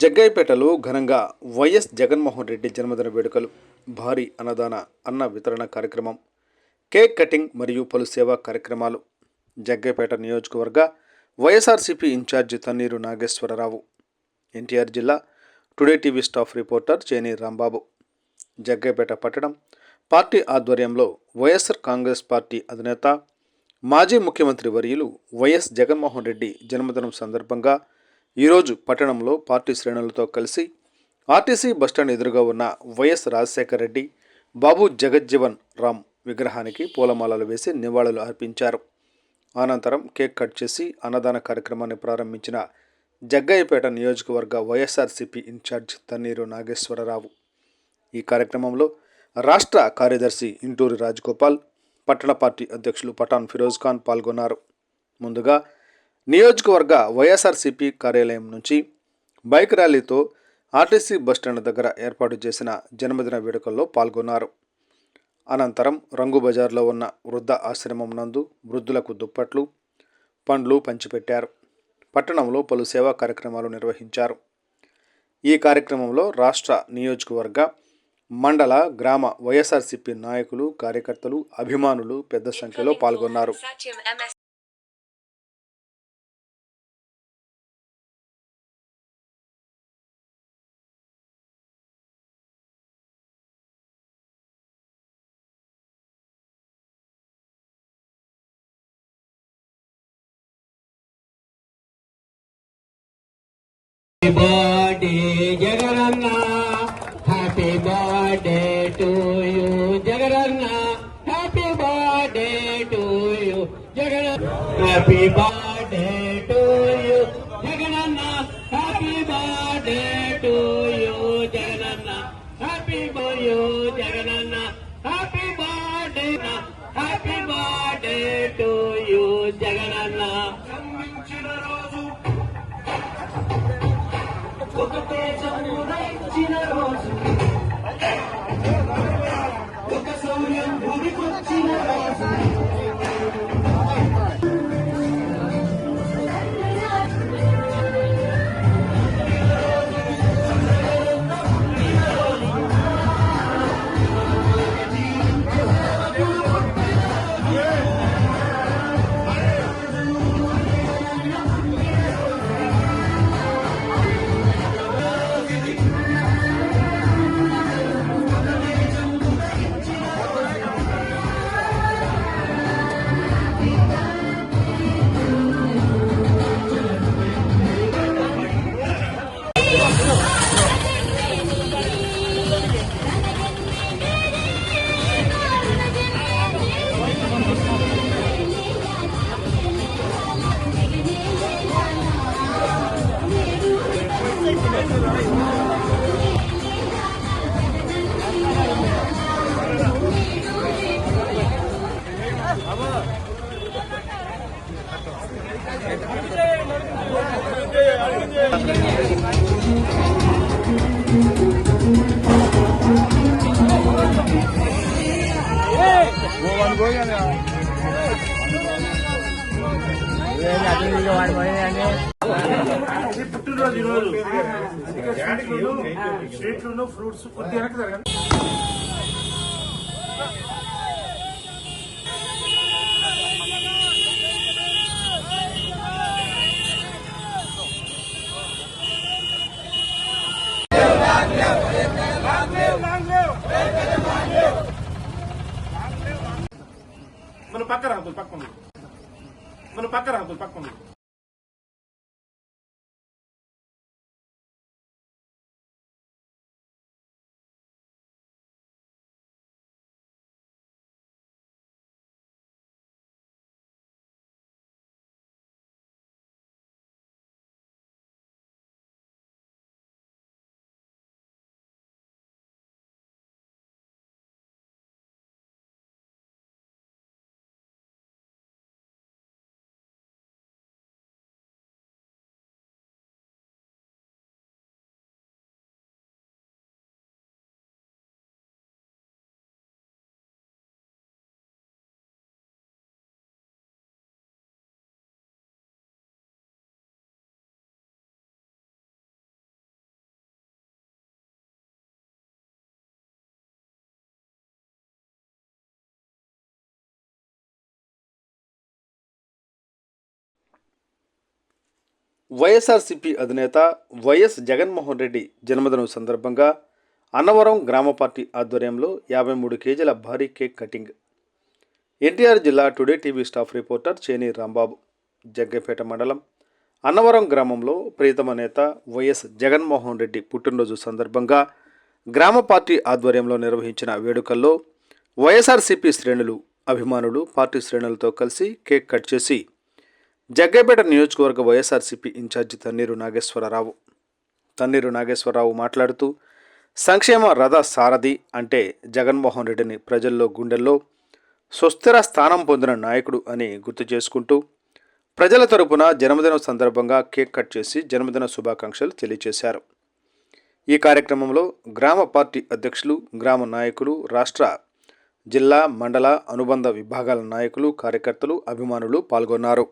జగ్గయ్యపేటలో ఘనంగా వైఎస్ జగన్మోహన్ రెడ్డి జన్మదిన వేడుకలు, భారీ అన్న వితరణ కార్యక్రమం, కేక్ కటింగ్ మరియు పలు సేవా కార్యక్రమాలు. జగ్గయ్యపేట నియోజకవర్గ వైఎస్ఆర్సీపీ ఇన్ఛార్జి తన్నీరు నాగేశ్వరరావు. ఎన్టీఆర్ జిల్లా today TV staff reporter Cheni Rambabu. Jaggayyapeta పట్టణం పార్టీ ఆధ్వర్యంలో వైఎస్ఆర్ కాంగ్రెస్ పార్టీ అధినేత మాజీ ముఖ్యమంత్రి వర్యులు వైఎస్ జగన్మోహన్ రెడ్డి జన్మదినం సందర్భంగా ఈరోజు పట్టణంలో పార్టీ శ్రేణులతో కలిసి ఆర్టీసీ బస్టాండ్ ఎదురుగా ఉన్న వైఎస్ రాజశేఖర రెడ్డి, బాబు జగజ్జీవన్ రామ్ విగ్రహానికి పూలమాలలు వేసి నివాళులు అర్పించారు. అనంతరం కేక్ కట్ చేసి అన్నదాన కార్యక్రమాన్ని ప్రారంభించిన జగ్గయ్యపేట నియోజకవర్గ వైఎస్ఆర్సీపీ ఇన్ఛార్జ్ తన్నీరు నాగేశ్వరరావు. ఈ కార్యక్రమంలో రాష్ట్ర కార్యదర్శి ఇంటూరి రాజగోపాల్, పట్టణ పార్టీ అధ్యక్షులు పఠాన్ ఫిరోజ్ ఖాన్ పాల్గొన్నారు. ముందుగా నియోజకవర్గ వైఎస్ఆర్సీపీ కార్యాలయం నుంచి బైక్ ర్యాలీతో ఆర్టీసీ బస్టాండ్ దగ్గర ఏర్పాటు చేసిన జన్మదిన వేడుకల్లో పాల్గొన్నారు. అనంతరం రంగు బజార్లో ఉన్న వృద్ధ ఆశ్రమం నందు వృద్ధులకు దుప్పట్లు, పండ్లు పంచిపెట్టారు. పట్టణంలో పలు సేవా కార్యక్రమాలు నిర్వహించారు. ఈ కార్యక్రమంలో రాష్ట్ర, నియోజకవర్గ, మండల, గ్రామ వైఎస్ఆర్సీపీ నాయకులు, కార్యకర్తలు, అభిమానులు పెద్ద సంఖ్యలో పాల్గొన్నారు. Happy birthday, Jagaranna. Happy birthday to you, Jagaranna. Happy birthday to you, Jagaranna. Happy birthday to you, Jagaranna. Happy birthday to you, Jagaranna. Happy birthday, Jagaranna. Happy birthday, happy birthday to you, Jagaranna. పుట్టినరోజు ఈరోజు స్వీట్లు fruits కొద్దిగా వెనక్కి జరగండి. మన పక్క రాదు పక్కన మన పక్క రాదు పక్కన వైఎస్ఆర్సీపీ అధినేత వైఎస్ జగన్మోహన్ రెడ్డి జన్మదినం సందర్భంగా అన్నవరం గ్రామ పార్టీ ఆధ్వర్యంలో 53 కేజీల భారీ కేక్ కటింగ్. ఎన్టీఆర్ జిల్లా today TV staff reporter Cheni Rambabu. Jaggapeta మండలం అన్నవరం గ్రామంలో ప్రియతమ నేత వైఎస్ జగన్మోహన్ రెడ్డి పుట్టినరోజు సందర్భంగా గ్రామ పార్టీ ఆధ్వర్యంలో నిర్వహించిన వేడుకల్లో వైఎస్ఆర్సీపీ శ్రేణులు, అభిమానులు పార్టీ శ్రేణులతో కలిసి కేక్ కట్ చేసి జగ్గపేట నియోజకవర్గ వైఎస్ఆర్సీపీ ఇన్ఛార్జి తన్నీరు నాగేశ్వరరావు మాట్లాడుతూ సంక్షేమ రథ సారథి అంటే జగన్మోహన్ రెడ్డిని ప్రజల్లో గుండెల్లో సుస్థిర స్థానం పొందిన నాయకుడు అని గుర్తు చేసుకుంటూ ప్రజల తరపున జన్మదినం సందర్భంగా కేక్ కట్ చేసి జన్మదిన శుభాకాంక్షలు తెలియజేశారు. ఈ కార్యక్రమంలో గ్రామ పార్టీ అధ్యక్షులు, గ్రామ నాయకులు, రాష్ట్ర, జిల్లా, మండల అనుబంధ విభాగాల నాయకులు, కార్యకర్తలు, అభిమానులు పాల్గొన్నారు.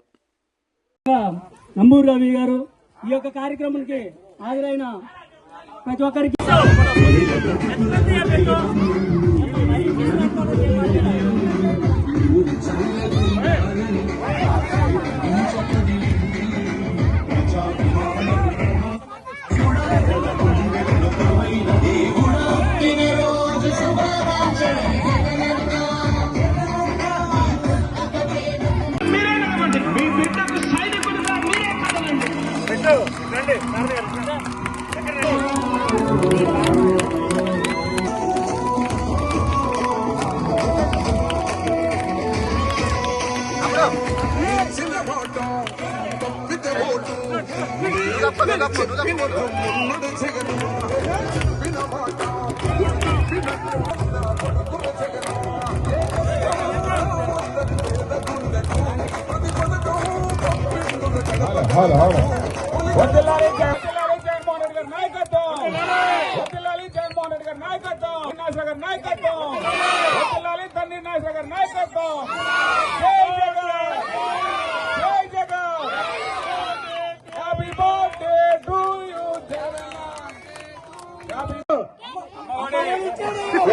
నంబూరు రవి గారు ఈ యొక్క కార్యక్రమానికి హాజరైన ప్రతి ఒక్కరికి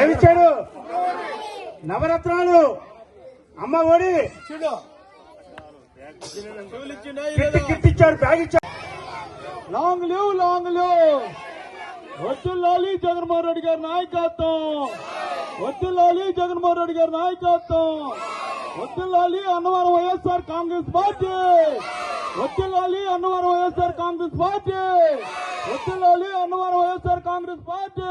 ఏమిచ్చాడు? నవరత్నాలు, అమ్మ ఒడి, కిట్ ఇచ్చాడు, బ్యాగ్ ఇచ్చాడు. Long live, long live. వద్దులాలి జగన్మోహన్ రెడ్డి గారి నాయకత్వం, వద్దులాలి జగన్మోహన్ రెడ్డి గారి నాయకత్వం, వద్దులాలి అన్నవరం వైఎస్ఆర్ కాంగ్రెస్ పార్టీ, వద్దులాలి అన్నవరం వైఎస్ఆర్ కాంగ్రెస్ పార్టీ, వద్దులాలి Annavaram YSR Congress party.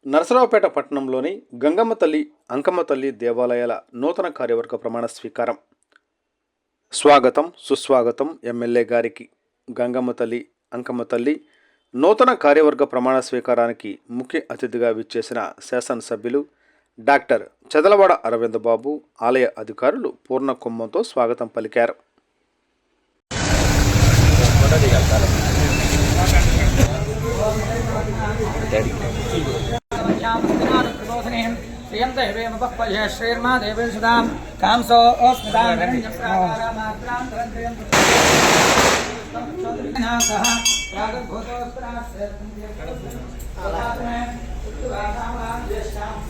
Narasaraopet పట్టణంలోని గంగమ్మ తల్లి, అంకమ్మ తల్లి దేవాలయాల నూతన కార్యవర్గ ప్రమాణ స్వీకారం. స్వాగతం, సుస్వాగతం ఎమ్మెల్యే గారికి. గంగమ్మ తల్లి, అంకమ్మ తల్లి నూతన కార్యవర్గ ప్రమాణ స్వీకారానికి ముఖ్య అతిథిగా విచ్చేసిన శాసనసభ్యులు డాక్టర్ చదలవాడ అరవింద్ బాబు, ఆలయ అధికారులు పూర్ణ కుంభంతో స్వాగతం పలికారు.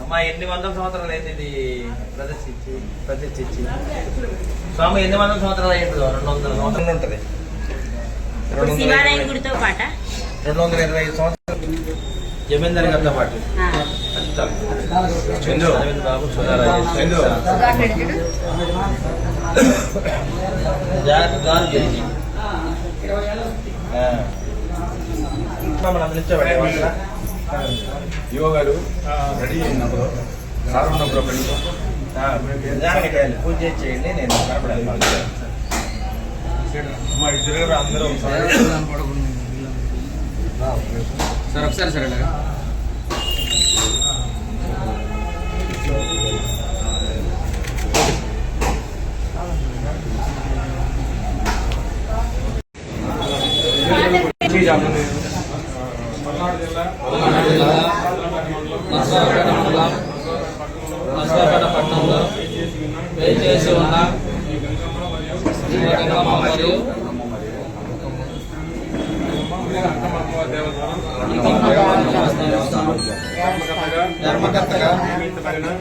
అమ్మా ఎన్ని వందల సంవత్సరాలు అయింది ఇది ప్రతిష్ఠించి? స్వామి ఎన్ని వందల సంవత్సరాలు అయ్యిందో? 200 సంవత్సరాలు ఉంటుంది. 225 సంవత్సరాలు జమీందారి గారితో పాటు అరవింద్ బాబు, యువ గారు రెడీ అయినప్పుడు సార్ ఉన్నప్పుడు పూజ చేయండి. నేను కనపడాలి మా ఇద్దరు అందరూ సార్. ఒకసారి సరే పల్నాడు జిల్లా నరసరావుపేట పట్టణంలో వేచేసి ఉన్న గంగమ్మ మరియు ధర్మకర్తగా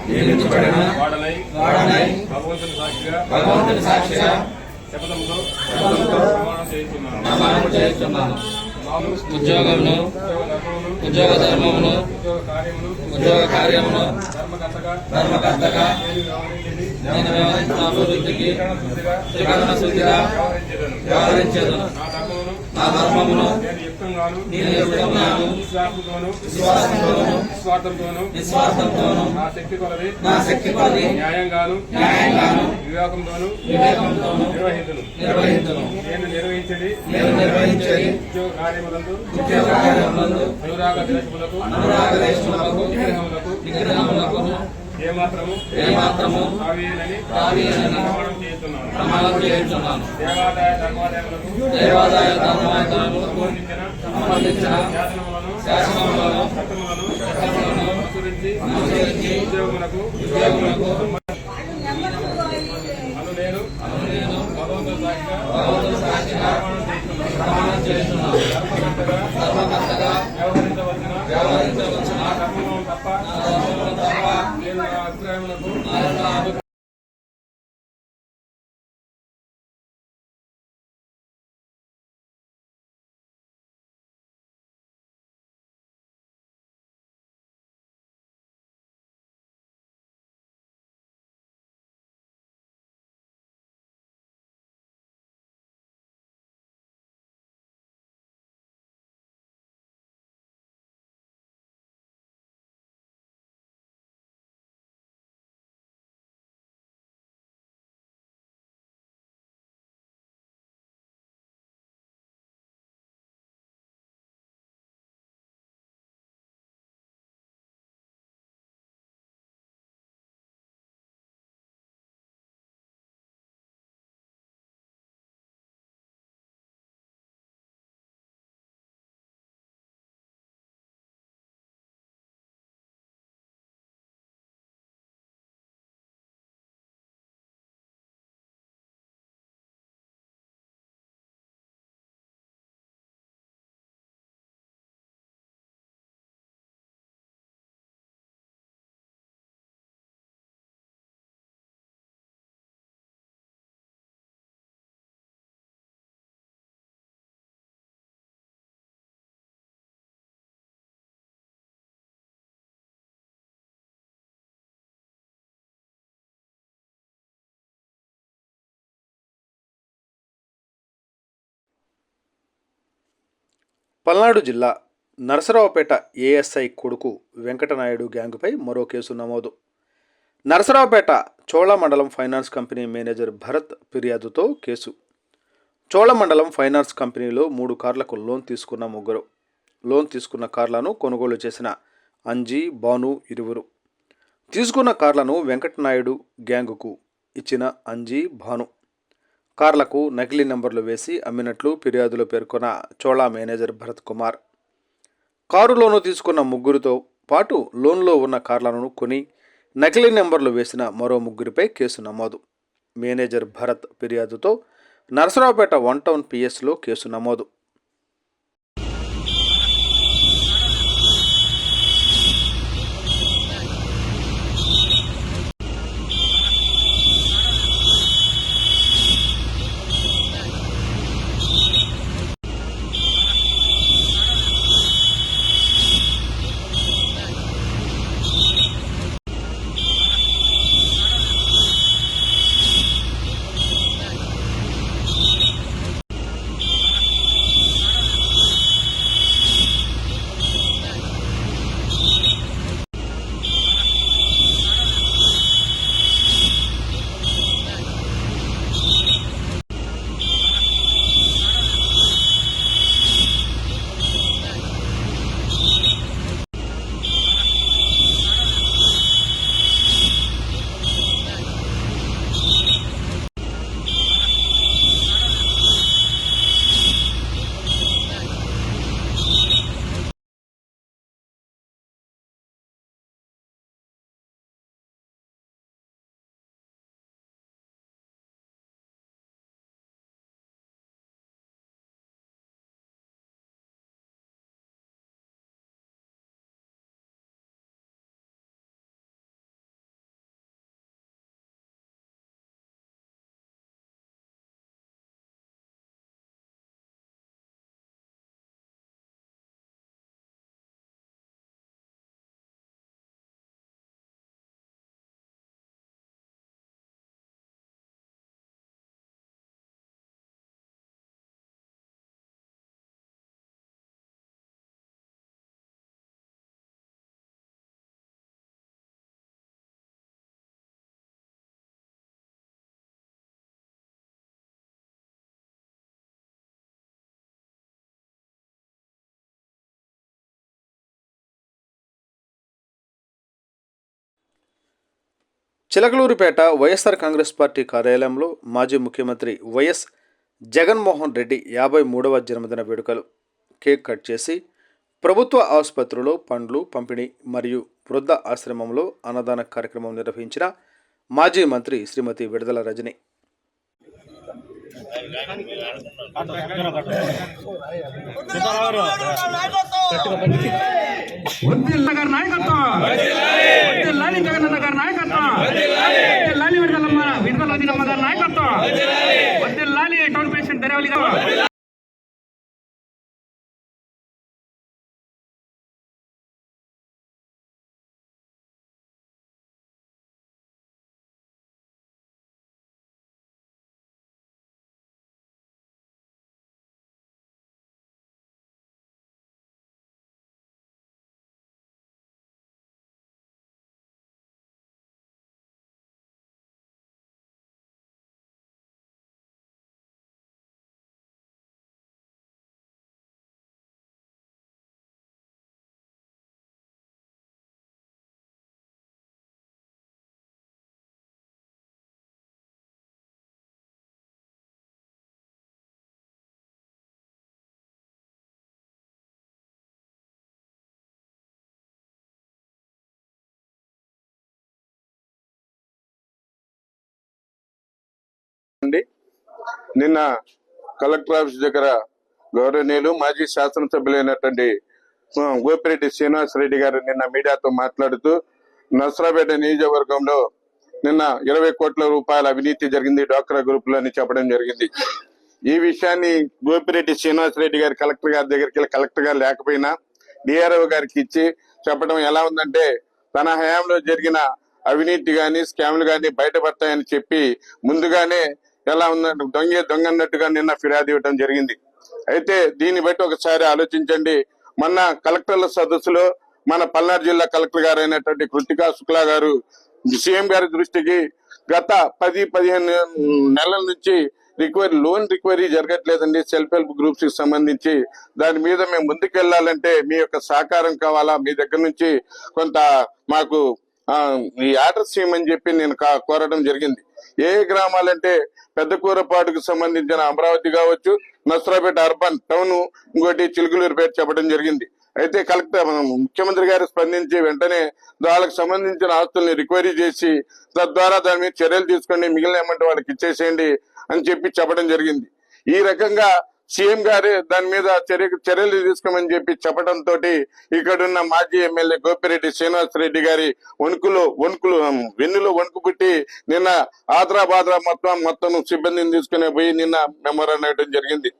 నియమించబడిన వాడనై భగవంతుని సాక్షిగా శపథంతో ప్రమాణం చేస్తున్నాను. ఉద్యోగమును, ఉద్యోగ ధర్మమును, ఉద్యోగ కార్యమును ధర్మకర్తగా నేను వ్యవహరించిన అభివృద్ధికి త్రికరణ శుద్ధిగా వ్యవహరించేదను. నేను యుక్తంగాను విశ్వాసంతోను నిస్వార్థంతోను నా శక్తి కొలది న్యాయంగాను వివేకంతోను నిర్వహించును. నేను నిర్వహించడి ఉద్యోగ కార్యములందు అనురాగ దేశములకు విగ్రహములకు ఏమాత్రము తావీయనని ప్రమాణం చేస్తున్నాను. దేవాదాయ ధర్మాదాయములకు సంబంధించిన శాసనములను చట్టములను అనుసరించి ఉద్యోగులకు నేను భగవంతుడు సాక్షిగా ప్రమాణం చేస్తున్నాను. ధర్మకర్తగా వ్యవహరించవలసిన నా ధర్మములను తప్ప నేను నా అభిప్రాయములకు పల్నాడు జిల్లా నరసరావుపేట ఏఎస్ఐ కొడుకు వెంకటనాయుడు గ్యాంగుపై మరో కేసు నమోదు. Narasaraopet Cholamandalam finance company manager Bharat ఫిర్యాదుతో కేసు. చోళమండలం ఫైనాన్స్ కంపెనీలో 3 కార్లకు లోన్ తీసుకున్న ముగ్గురు. లోన్ తీసుకున్న కార్లను కొనుగోలు చేసిన అంజీ, భాను ఇరువురు. తీసుకున్న కార్లను వెంకటనాయుడు గ్యాంగుకు ఇచ్చిన అంజీ, భాను కార్లకు నకిలీ నంబర్లు వేసి అమ్మినట్లు ఫిర్యాదులో పేర్కొన్న Chola manager Bharat Kumar. Car loan తీసుకున్న ముగ్గురితో పాటు లోన్లో ఉన్న కార్లను కొని నకిలీ నెంబర్లు వేసిన మరో ముగ్గురిపై కేసు నమోదు. మేనేజర్ భరత్ ఫిర్యాదుతో నరసరావుపేట 1 టౌన్ పిఎస్లో కేసు నమోదు. చిలకలూరిపేట వైఎస్ఆర్ కాంగ్రెస్ పార్టీ కార్యాలయంలో మాజీ ముఖ్యమంత్రి వైఎస్ జగన్మోహన్ రెడ్డి 53వ జన్మదిన వేడుకలు కేక్ కట్ చేసి ప్రభుత్వ ఆసుపత్రిలో పండ్లు పంపిణీ మరియు వృద్ధ ఆశ్రమంలో అన్నదాన కార్యక్రమం నిర్వహించిన మాజీ మంత్రి శ్రీమతి విడుదల రజని. నిన్న కలెక్టర్ ఆఫీస్ దగ్గర గౌరవనీయులు మాజీ శాసనసభ్యులైనటువంటి గోపిరెడ్డి శ్రీనివాసరెడ్డి గారు నిన్న మీడియాతో మాట్లాడుతూ నర్సరావుపేట నియోజకవర్గంలో నిన్న 20 కోట్ల రూపాయల అవినీతి జరిగింది డ్వాక్రా గ్రూపులు అని చెప్పడం జరిగింది. ఈ విషయాన్ని గోపిరెడ్డి శ్రీనివాసరెడ్డి గారు కలెక్టర్ గారి దగ్గరికి వెళ్ళి కలెక్టర్ గారు లేకపోయినా డిఆర్ఓ గారికి ఇచ్చి చెప్పడం ఎలా ఉందంటే తన హయాంలో జరిగిన అవినీతి గాని స్కామ్లు గాని బయటపడతాయని చెప్పి ముందుగానే ఎలా ఉందంటే దొంగ అన్నట్టుగా నిన్న ఫిర్యాదు ఇవ్వడం జరిగింది. అయితే దీన్ని బట్టి ఒకసారి ఆలోచించండి. మొన్న కలెక్టర్ల సదస్సులో మన పల్నాడు జిల్లా కలెక్టర్ గారు అయినటువంటి కృతికా శుక్లా గారు సీఎం గారి దృష్టికి గత 10-15 నెలల నుంచి లోన్ రికవరీ జరగట్లేదండి సెల్ఫ్ హెల్ప్ గ్రూప్స్ కి సంబంధించి. దాని మీద మేము ముందుకెళ్లాలంటే మీ యొక్క సహకారం కావాలా, మీ దగ్గర నుంచి కొంత మాకు ఈ ఆర్డర్స్ చేయమని చెప్పి నేను కోరడం జరిగింది. ఏ గ్రామాలంటే పెద్దకూరపాటుకు సంబంధించిన అమరావతి కావచ్చు, నర్సరావుపేట అర్బన్ టౌన్, ఇంకోటి చిలుకలూరుపేట చెప్పడం జరిగింది. అయితే కలెక్టర్ ముఖ్యమంత్రి గారు స్పందించి వెంటనే వాళ్ళకి సంబంధించిన ఆస్తుల్ని రికవరీ చేసి తద్వారా దాని మీద చర్యలు తీసుకోండి, మిగిలిన అమౌంట్ వాళ్ళకి ఇచ్చేసేయండి అని చెప్పడం జరిగింది. ఈ రకంగా సీఎం గారే దాని మీద చర్యలు తీసుకోమని చెప్పి చెప్పడంతో ఇక్కడున్న మాజీ ఎమ్మెల్యే గోపిరెడ్డి శ్రీనివాసరెడ్డి గారి వెన్నులో వణుకు పుట్టి నిన్న ఆద్రా మొత్తం సిబ్బందిని తీసుకునే పోయి నిన్న మెమోరాండం ఇవ్వడం జరిగింది.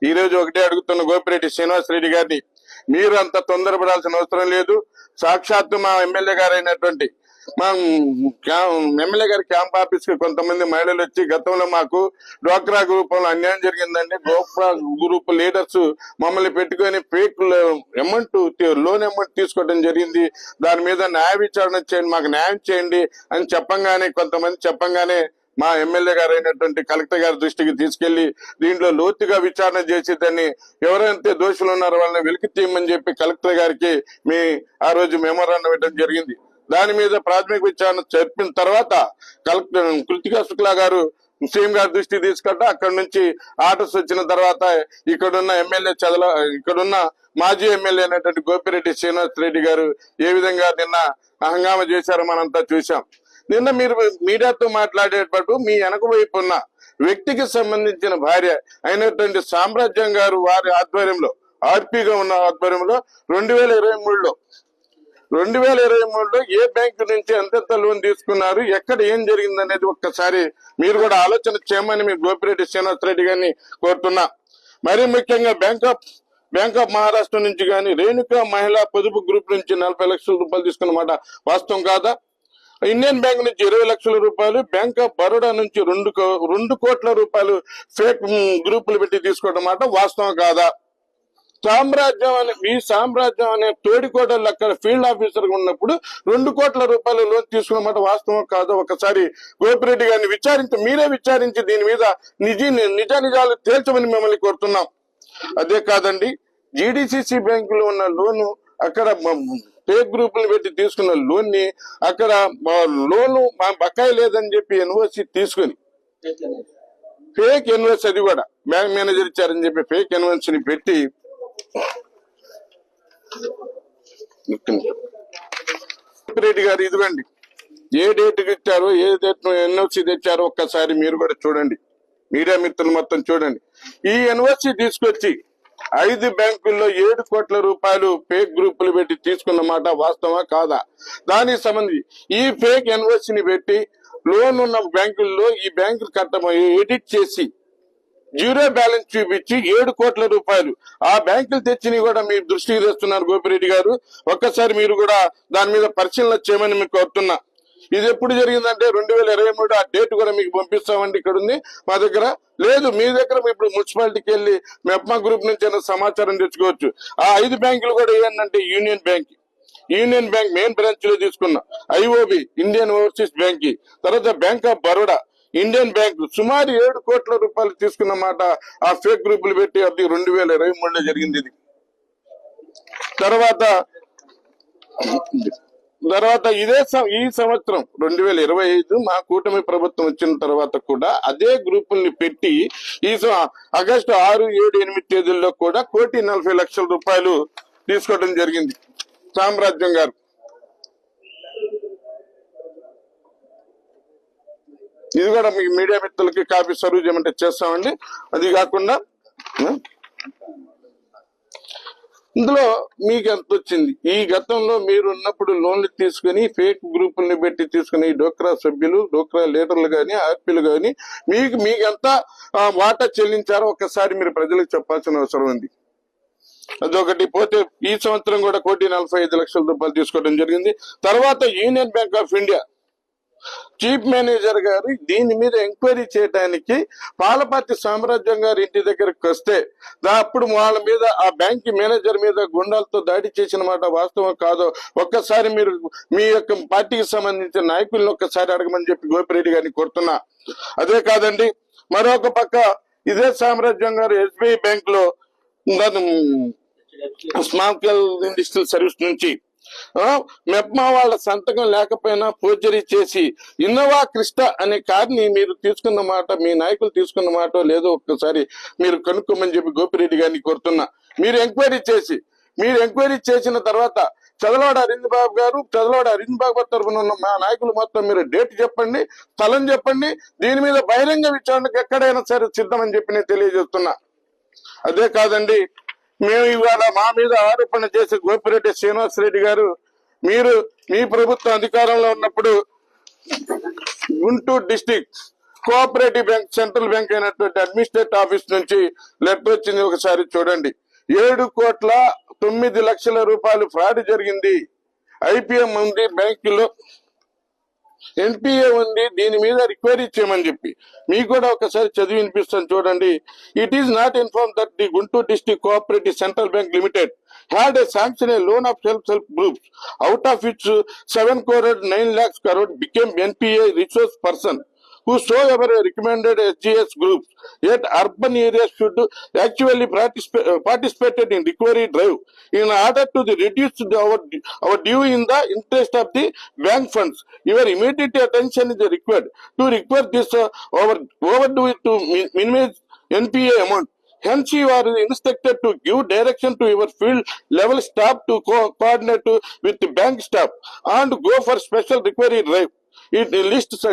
ఈ రోజు ఒకటే అడుగుతున్న గోపిరెడ్డి శ్రీనివాసరెడ్డి గారిని, మీరు అంత తొందరపడాల్సిన అవసరం లేదు. సాక్షాత్తు మా ఎమ్మెల్యే గారు అయినటువంటి మా ఎమ్మెల్యే గారి క్యాంప్ ఆఫీస్ కి కొంతమంది మహిళలు వచ్చి గతంలో మాకు డ్వాక్రా గ్రూప్ లో అన్యాయం జరిగిందండి, డ్వాక్రా గ్రూప్ లీడర్స్ మమ్మల్ని పెట్టుకొని ఫేక్ లోన్ అమౌంట్ తీసుకోవడం జరిగింది, దాని మీద న్యాయ విచారణ చేయండి, మాకు న్యాయం చేయండి అని కొంతమంది చెప్పంగానే మా ఎమ్మెల్యే గారు అయినటువంటి కలెక్టర్ గారి దృష్టికి తీసుకెళ్లి దీంట్లో లోతుగా విచారణ చేసి దాన్ని ఎవరైతే దోషులు ఉన్నారో వాళ్ళని వెలికి తీయమని చెప్పి కలెక్టర్ గారికి ఆ రోజు మెమోరాండం ఇవ్వడం జరిగింది. దాని మీద ప్రాథమిక విచారణ జరిపిన తర్వాత కలెక్టర్ కృతికా శుక్లా గారు సీఎం గారి దృష్టికి తీసుకుంటే అక్కడి నుంచి ఆర్డర్స్ వచ్చిన తర్వాత ఇక్కడున్న మాజీ ఎమ్మెల్యే అయినటువంటి గోపిరెడ్డి శ్రీనివాసరెడ్డి గారు ఏ విధంగా నిన్న హంగామా చేశారో మనంతా చూసాం. నిన్న మీరు మీడియాతో మాట్లాడేటప్పుడు మీ వెనక వైపు ఉన్న వ్యక్తికి సంబంధించిన భార్య అయినటువంటి సామ్రాజ్యం గారు వారి ఆధ్వర్యంలో ఆర్పీగా ఉన్న ఆధ్వర్యంలో 2023లో ఏ బ్యాంకు నుంచి ఎంతెంత లోన్ తీసుకున్నారు, ఎక్కడ ఏం జరిగింది అనేది ఒక్కసారి మీరు కూడా ఆలోచన చేయమని మీ గోపిరెడ్డి శ్రీనివాసరెడ్డి గారిని కోరుతున్నా. మరీ ముఖ్యంగా బ్యాంక్ ఆఫ్ మహారాష్ట్ర నుంచి కానీ రేణుకా మహిళా పొదుపు గ్రూప్ నుంచి 40 లక్షల రూపాయలు తీసుకున్నమాట వాస్తవం కాదా? ఇండియన్ బ్యాంక్ నుంచి 20 లక్షల రూపాయలు, బ్యాంక్ ఆఫ్ బరోడా నుంచి 2 కోట్ల రూపాయలు ఫేక్ గ్రూపులు పెట్టి తీసుకోవడం మాట వాస్తవం కాదా? మీ సామ్రాజ్యం అనే తోడికోటలు అక్కడ ఫీల్డ్ ఆఫీసర్ గా ఉన్నప్పుడు 2 కోట్ల రూపాయలు లోన్ తీసుకున్నమాట వాస్తవం కాదో ఒకసారి గోపిరెడ్డి గారిని మీరే విచారించి దీని మీద నిజాలు తేల్చమని మిమ్మల్ని కోరుతున్నాం. అదే కాదండి, జీడీసీసీ బ్యాంకులో ఉన్న లోను అక్కడ ఫేక్ గ్రూపులు పెట్టి తీసుకున్న లోన్ ని అక్కడ లోను మా బకాయి లేదని చెప్పి ఎన్ఓసి తీసుకుని ఫేక్ ఎన్ఓసి, అది కూడా బ్యాంక్ మేనేజర్ ఇచ్చారని చెప్పి ఫేక్ ఎన్ఓసిని పెట్టి రెడ్డి గారు ఇదిగోండి ఏ డేట్ ఇచ్చారో, ఏ డేట్ ఎన్ఓసి తెచ్చారో ఒక్కసారి మీరు కూడా చూడండి, మీడియా మిత్రులు మొత్తం చూడండి. ఈ ఎన్ఓసి తీసుకొచ్చి 5 బ్యాంకుల్లో 7 కోట్ల రూపాయలు ఫేక్ గ్రూపులు పెట్టి తీసుకున్న మాట వాస్తవా కాదా? దానికి సంబంధించి ఈ ఫేక్ ఎన్ఓసిని పెట్టి లోన్ ఉన్న బ్యాంకుల్లో ఈ బ్యాంకులు కట్టబోయి ఎడిట్ చేసి జీరో బ్యాలెన్స్ చూపించి 7 కోట్ల రూపాయలు ఆ బ్యాంకులు తెచ్చినవి కూడా మీ దృష్టికి తెస్తున్నారు గోపిరెడ్డి గారు. ఒక్కసారి మీరు కూడా దాని మీద పరిశీలన చేయమని మీకు కోరుతున్నా. ఇది ఎప్పుడు జరిగిందంటే 2023 ఆ డేట్ కూడా మీకు పంపిస్తామండి, ఇక్కడ ఉంది మా దగ్గర. లేదు మీ దగ్గర ఇప్పుడు మున్సిపాలిటీకి వెళ్ళి మెప్మా గ్రూప్ నుంచి అయినా సమాచారం తెచ్చుకోవచ్చు. ఆ 5 బ్యాంకులు కూడా ఏంటంటే యూనియన్ బ్యాంక్ మెయిన్ బ్రాంచ్ లో తీసుకున్నా, ఐఓబి ఇండియన్ ఓవర్సీస్ బ్యాంక్, తర్వాత bank of Baroda, Indian bank సుమారు 7 కోట్ల రూపాయలు తీసుకున్న మాట ఆ ఫేక్ గ్రూపులు పెట్టి అది 2023లో జరిగింది. ఇది తర్వాత ఈ సంవత్సరం 2025 మా కూటమి ప్రభుత్వం వచ్చిన తర్వాత కూడా అదే గ్రూపుల్ని పెట్టి ఈ ఆగస్టు 6, 7, 8 తేదీల్లో కూడా 1,40,00,000 రూపాయలు తీసుకోవడం జరిగింది సామ్రాజ్యం గారు. ఇది కూడా మీకు మీడియా మిత్రులకి కాపీ సర్వ్ చేయమంటే చేస్తామండి. అది కాకుండా ఇందులో మీకు ఎంత వచ్చింది, ఈ గతంలో మీరు ఉన్నప్పుడు లోన్లు తీసుకుని ఫేక్ గ్రూపుల్ని పెట్టి తీసుకుని డోక్రా సభ్యులు, డోక్రా లీడర్లు గాని, ఆర్పీలు గాని మీకు ఎంత వాటా చెల్లించారో ఒక్కసారి మీరు ప్రజలకు చెప్పాల్సిన అవసరం ఉంది. అదొకటి. పోతే ఈ సంవత్సరం కూడా 1,45,00,000 రూపాయలు తీసుకోవడం జరిగింది. తర్వాత union bank of India chief manager గారు దీని మీద ఎంక్వైరీ చేయడానికి పాలపర్తి సామ్రాజ్యం గారి ఇంటి దగ్గరకు వస్తే అప్పుడు వాళ్ళ మీద ఆ బ్యాంక్ మేనేజర్ మీద గుండాలతో దాడి చేసిన మాట వాస్తవం కాదో ఒక్కసారి మీరు మీ యొక్క పార్టీకి సంబంధించిన నాయకులను ఒక్కసారి అడగమని చెప్పి గోపిరెడ్డి గారిని కోరుతున్నా. అదే కాదండి, మరొక పక్క ఇదే సామ్రాజ్యం గారు ఎస్బీఐ బ్యాంక్ లో స్మాల్ స్కేల్ ఇండస్ట్రియల్ సర్వీస్ నుంచి మెప్మా వాళ్ళ సంతకం లేకపోయినా ఫోర్జరీ చేసి ఇన్నోవా క్రిస్టా అనే కార్ని మీరు తీసుకున్న మాట, మీ నాయకులు తీసుకున్న మాట లేదో ఒక్కసారి మీరు కనుక్కోమని చెప్పి గోపిరెడ్డి గారిని కోరుతున్నా. మీరు ఎంక్వైరీ చేసిన తర్వాత చదలవాడ అరవింద్ బాబు తరఫున ఉన్న మా నాయకులు మొత్తం మీరు డేట్ చెప్పండి, స్థలం చెప్పండి, దీని మీద బహిరంగ విచారణకు ఎక్కడైనా సరే సిద్ధమని చెప్పి నేను తెలియజేస్తున్నా. అదే కాదండి, మేము ఇవాళ మా మీద ఆరోపణ చేసి గోపిరెడ్డి శ్రీనివాసరెడ్డి గారు, మీరు మీ ప్రభుత్వం అధికారంలో ఉన్నప్పుడు Guntur district cooperative bank, central bank అయినటువంటి అడ్మినిస్ట్రేటివ్ ఆఫీస్ నుంచి లెటర్ వచ్చింది, ఒకసారి చూడండి. 7,09,00,000 రూపాయలు ఫ్రాడ్ జరిగింది, ఐపీఎం ఉంది బ్యాంకులో, ఎన్పిఏ ఉంది, దీని మీద రిక్వైరీ చేయమని చెప్పి మీకు కూడా ఒకసారి చదివి వినిపిస్తాను చూడండి. It is not inform that the Guntur district cooperative central bank limited had a sanction a loan of self-help groups, out of which 7 crore 9 lakhs crore became NPA resource person whosoever recommended SGS groups. Yet urban areas should actually participated in recovery drive in order to reduce our due in the interest of the bank funds. Your immediate attention is required to require this overdue to minimize NPA amount. Hence, you are instructed to give direction to your field level staff to coordinate with the bank staff and go for special recovery drive. It lists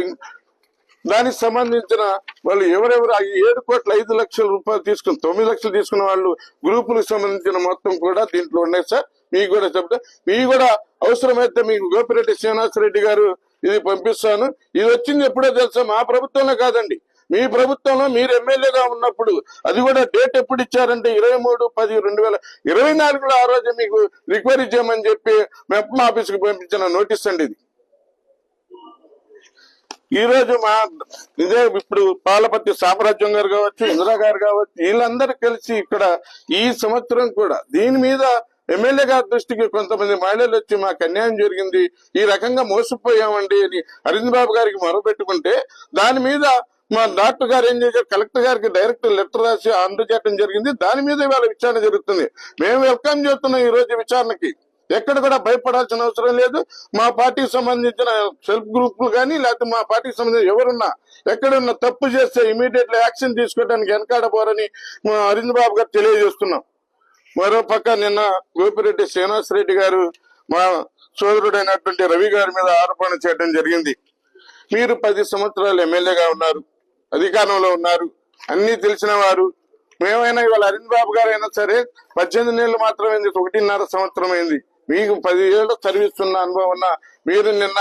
దానికి సంబంధించిన వాళ్ళు ఎవరెవరు 7,05,00,000 రూపాయలు తీసుకుని 9 లక్షలు తీసుకున్న వాళ్ళు గ్రూపులకు సంబంధించిన మొత్తం కూడా దీంట్లో ఉన్నాయి సార్. మీకు కూడా చెప్తా, మీకు కూడా అవసరమైతే మీకు గోపిరెడ్డి శ్రీనివాసరెడ్డి గారు ఇది పంపిస్తాను. ఇది వచ్చింది ఎప్పుడో తెలుసా, మా ప్రభుత్వంలో కాదండి, మీ ప్రభుత్వంలో మీరు ఎమ్మెల్యేగా ఉన్నప్పుడు. అది కూడా డేట్ ఎప్పుడు ఇచ్చారంటే 23/10/2024 ఆ రోజు మీకు రిక్వైరీ చేయమని చెప్పి మెప్మా ఆఫీస్కి పంపించిన నోటీస్ అండి ఇది. ఈ రోజు ఇదే ఇప్పుడు పాలపర్తి సామ్రాజ్యం గారు కావచ్చు, ఇందిరా గారు కావచ్చు, వీళ్ళందరూ కలిసి ఇక్కడ ఈ సంవత్సరం కూడా దీని మీద ఎమ్మెల్యే గారి దృష్టికి కొంతమంది మహిళలు వచ్చి మాకు అన్యాయం జరిగింది, ఈ రకంగా మోసపోయామండి అని అరవింద్ బాబు గారికి మొరపెట్టుకుంటే దాని మీద మా డాక్టర్ గారు ఏం చేశారు, కలెక్టర్ గారికి డైరెక్ట్ లెటర్ రాసి అందజేయడం జరిగింది. దాని మీద ఇవాళ విచారణ జరుగుతుంది. మేము వెల్కమ్ చేస్తున్నాం ఈ రోజు విచారణకి. ఎక్కడ కూడా భయపడాల్సిన అవసరం లేదు. మా పార్టీకి సంబంధించిన సెల్ఫ్ గ్రూపులు కానీ లేకపోతే మా పార్టీకి సంబంధించిన ఎవరున్నా ఎక్కడున్నా తప్పు చేస్తే ఇమీడియట్లీ యాక్షన్ తీసుకోవడానికి వెనకాడబోరని మా అరవింద్ బాబు గారు తెలియజేస్తున్నాం. మరో పక్క నిన్న గోపిరెడ్డి శ్రీనివాసరెడ్డి గారు మా సోదరుడైనటువంటి రవి గారి మీద ఆరోపణ చేయడం జరిగింది. మీరు 10 సంవత్సరాలు ఎమ్మెల్యేగా ఉన్నారు, అధికారంలో ఉన్నారు, అన్ని తెలిసిన వారు. మేమైనా ఇవాళ అరవింద్ బాబు గారు అయినా సరే 18 నెలలు మాత్రమైంది, 1.5 సంవత్సరం అయింది. మీకు 10 ఏళ్ళు సర్వీస్ ఉన్న అనుభవం ఉన్న మీరు నిన్న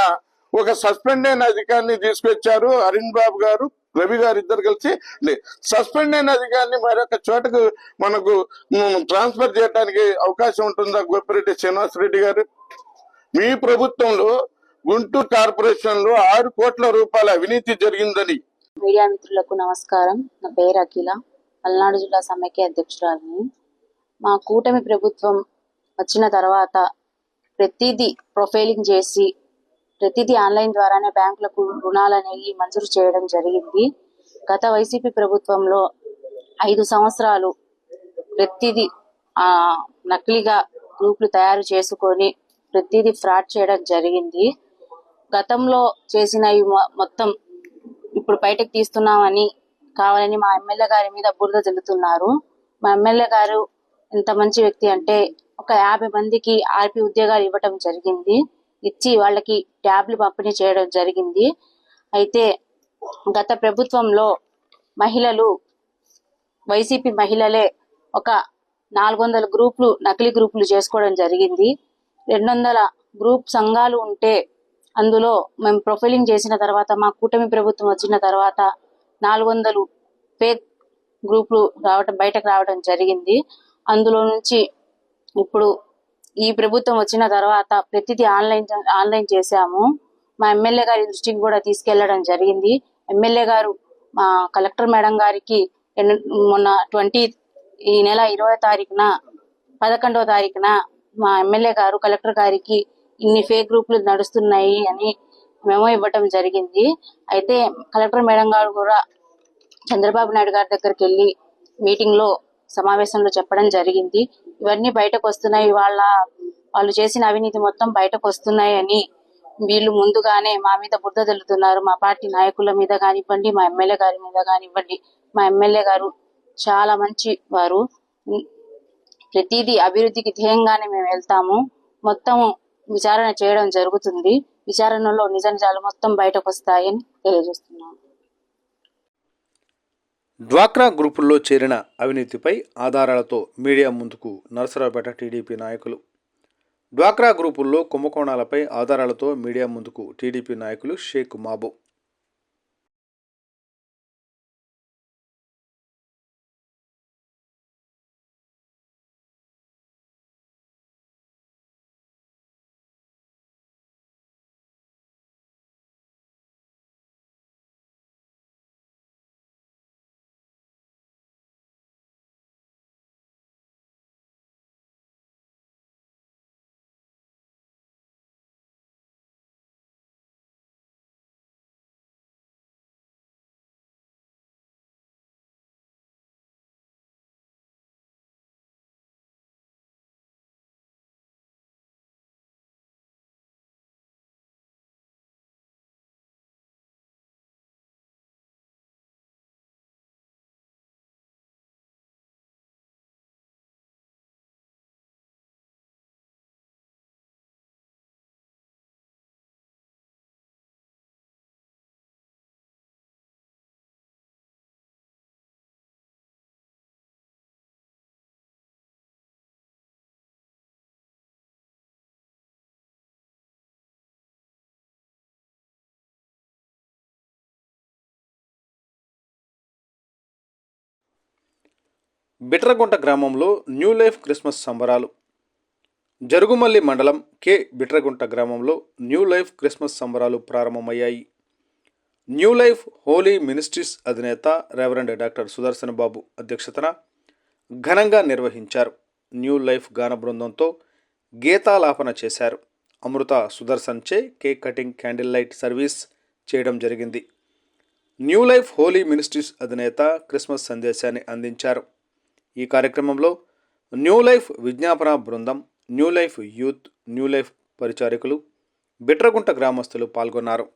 ఒక సస్పెండ్ అయిన అధికారిని తీసుకొచ్చారు. అరవింద్ బాబు గారు రవి గారు ఇద్దరు కలిసి సస్పెండ్ అయిన అధికారిని మరొక చోటకు మనకు ట్రాన్స్ఫర్ చేయడానికి అవకాశం ఉంటుందా? గోపిరెడ్డి శ్రీనివాసరెడ్డి గారు, మీ ప్రభుత్వంలో గుంటూరు కార్పొరేషన్ లో 6 కోట్ల రూపాయల అవినీతి జరిగిందని. మీడియా మిత్రులకు నమస్కారం. నా పేరు అఖిల, పల్నాడు జిల్లా సమైక్య అధ్యక్షురాలిని. మా కూటమి ప్రభుత్వం వచ్చిన తర్వాత ప్రతిదీ ప్రొఫైలింగ్ చేసి ప్రతిదీ ఆన్లైన్ ద్వారానే బ్యాంకులకు రుణాలు అనేవి మంజూరు చేయడం జరిగింది. గత వైసీపీ ప్రభుత్వంలో 5 సంవత్సరాలు ప్రతిదీ నకిలీగా గ్రూపులు తయారు చేసుకొని ప్రతిదీ ఫ్రాడ్ చేయడం జరిగింది. గతంలో చేసినవి మొత్తం ఇప్పుడు బయటకు తీస్తున్నామని కావాలని మా ఎమ్మెల్యే గారి మీద బురద జల్లుతున్నారు. మా ఎమ్మెల్యే గారు ఎంత మంచి వ్యక్తి అంటే ఒక 50 మందికి ఆర్పి ఉద్యోగాలు ఇవ్వటం జరిగింది, ఇచ్చి వాళ్ళకి ట్యాబ్లు పంపిణీ చేయడం జరిగింది. అయితే గత ప్రభుత్వంలో మహిళలు, వైసీపీ మహిళలే ఒక 400 గ్రూపులు నకిలీ గ్రూపులు చేసుకోవడం జరిగింది. 200 గ్రూప్ సంఘాలు ఉంటే అందులో మేము ప్రొఫైలింగ్ చేసిన తర్వాత మా కూటమి ప్రభుత్వం వచ్చిన తర్వాత 400 ఫేక్ గ్రూపులు బయటకు రావడం జరిగింది. అందులో నుంచి ఇప్పుడు ఈ ప్రభుత్వం వచ్చిన తర్వాత ప్రతిదీ ఆన్లైన్ చేశాము. మా ఎమ్మెల్యే గారి దృష్టికి కూడా తీసుకెళ్లడం జరిగింది. ఎమ్మెల్యే గారు మా కలెక్టర్ మేడం గారికి మొన్న ఈ నెల 20వ తారీఖున 11వ తారీఖున మా ఎమ్మెల్యే గారు కలెక్టర్ గారికి ఇన్ని ఫేక్ గ్రూపులు నడుస్తున్నాయి అని మెమో ఇవ్వటం జరిగింది. అయితే కలెక్టర్ మేడం గారు కూడా చంద్రబాబు నాయుడు గారి దగ్గరికి వెళ్ళి మీటింగ్ లో సమావేశంలో చెప్పడం జరిగింది. ఇవన్నీ బయటకు వస్తున్నాయి, వాళ్ళు చేసిన అవినీతి మొత్తం బయటకు వస్తున్నాయి అని వీళ్ళు ముందుగానే మా మీద బురద జల్లుతున్నారు. మా పార్టీ నాయకుల మీద కానివ్వండి, మా ఎమ్మెల్యే గారి మీద కానివ్వండి. మా ఎమ్మెల్యే గారు చాలా మంచి వారు. ప్రతిదీ అభివృద్ధికి ధ్యేయంగానే మేము వెళ్తాము. మొత్తం విచారణ చేయడం జరుగుతుంది. విచారణలో నిజ నిజాలు మొత్తం బయటకు వస్తాయని తెలియజేస్తున్నాము. డ్వాక్రా గ్రూపుల్లో చేరిన అవినీతిపై ఆధారాలతో మీడియా ముందుకు నరసరావుపేట టీడీపీ నాయకులు. డ్వాక్రా గ్రూపుల్లో కుంభకోణాలపై ఆధారాలతో మీడియా ముందుకు టీడీపీ నాయకులు షేక్ మాబు. బిట్రగుంట గ్రామంలో న్యూ లైఫ్ క్రిస్మస్ సంబరాలు. జరుగుమల్లి మండలం కె బిట్రగుంట గ్రామంలో న్యూ లైఫ్ క్రిస్మస్ సంబరాలు ప్రారంభమయ్యాయి. న్యూ లైఫ్ హోలీ మినిస్ట్రీస్ అధినేత రెవరెండ్ డాక్టర్ సుదర్శన్ బాబు అధ్యక్షతన ఘనంగా నిర్వహించారు. న్యూ లైఫ్ గాన బృందంతో గీతాలాపన చేశారు. అమృత సుదర్శన్చే cake cutting, candle light service చేయడం జరిగింది. న్యూ లైఫ్ హోలీ మినిస్ట్రీస్ అధినేత క్రిస్మస్ సందేశాన్ని అందించారు. ఈ కార్యక్రమంలో న్యూ లైఫ్ విజ్ఞాపన బృందం, new life youth, new life పరిచారకులు, బిట్రగుంట గ్రామస్తులు పాల్గొన్నారు.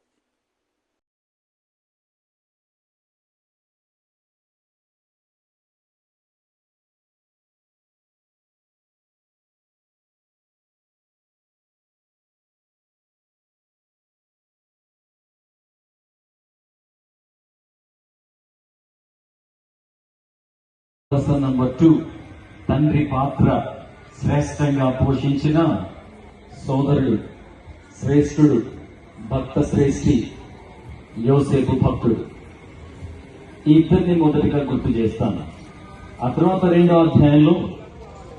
నంబర్ 2 తండ్రి పాత్ర శ్రేష్టంగా పోషించిన సోదరుడు, శ్రేష్ఠుడు, భక్త శ్రేష్ఠి యోసేపు భక్తుడు. ఈ ఇద్దరిని మొదటిగా గుర్తు చేస్తాను. ఆ తర్వాత 2వ అధ్యాయంలో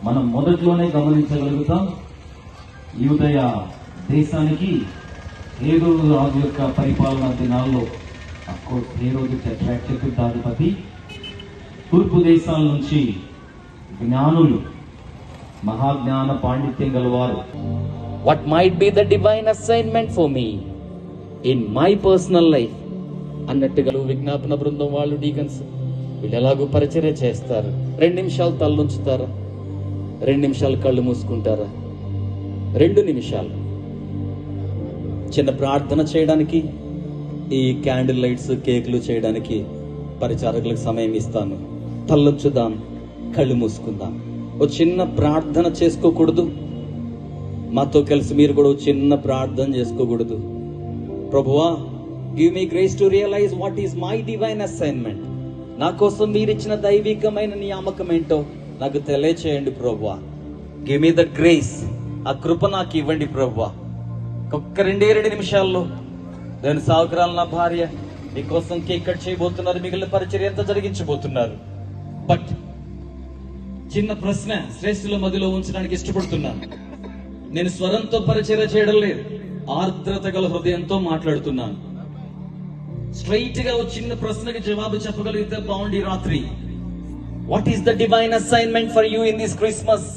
మనం మొదట్లోనే గమనించగలుగుతాం, యూదయ దేశానికి హేరోదు రాజు యొక్క పరిపాలనా దినాల్లో హేరోదు చక్రవర్తి తూర్పు దేశాల నుంచి జ్ఞానులు, మహాజ్ఞాన పాండిత్యం గలవారు, what might be the divine assignment for me in my personal life అన్నట్టుగా విజ్ఞాపన బృందం వాళ్ళు, డీకన్స్ వీళ్ళు ఎలాగో పరిచర్య చేస్తారు. 2 నిమిషాలు తల్లుంచుతారా, 2 నిమిషాలు కళ్ళు మూసుకుంటారా, 2 నిమిషాలు చిన్న ప్రార్థన చేయడానికి, ఈ క్యాండిల్ లైట్స్, కేకులు చేయడానికి పరిచారకులకు సమయం ఇస్తాను. తల్లుంచుదాం, కళ్ళు మూసుకుందాం, ఓ చిన్న ప్రార్థన చేసుకోకూడదు? మాతో కలిసి మీరు కూడా చిన్న ప్రార్థన చేసుకోకూడదు? ప్రభువా, give me grace to realize what is my divine assignment. నా కోసం మీరిచ్చిన దైవికమైన నియామకం ఏంటో నాకు తెలియచేయండి ప్రభువా. గివ్ మీ ద గ్రేస్, ఆ కృప నాకు ఇవ్వండి ప్రభువా. ఒక్క 2 నిమిషాల్లో నేను సాగురాలు, నా భార్య మీకోసం కేక్ కట్ చేయబోతున్నారు, మిగిలిన పరిచర్య ఎంత జరిగించబోతున్నారు. బట్ చిన్న ప్రశ్న శ్రేష్ఠుల మధ్యలో ఉంచడానికి ఇష్టపడుతున్నాను. నేను స్వరంతో పరిచర్య చేయడం లేదు, ఆర్ద్రత గల హృదయంతో మాట్లాడుతున్నాను. స్ట్రైట్ గా ఒక చిన్న ప్రశ్నకి జవాబు చెప్పగలిగితే బాగుండి రాత్రి. What is the divine assignment for you in this Christmas?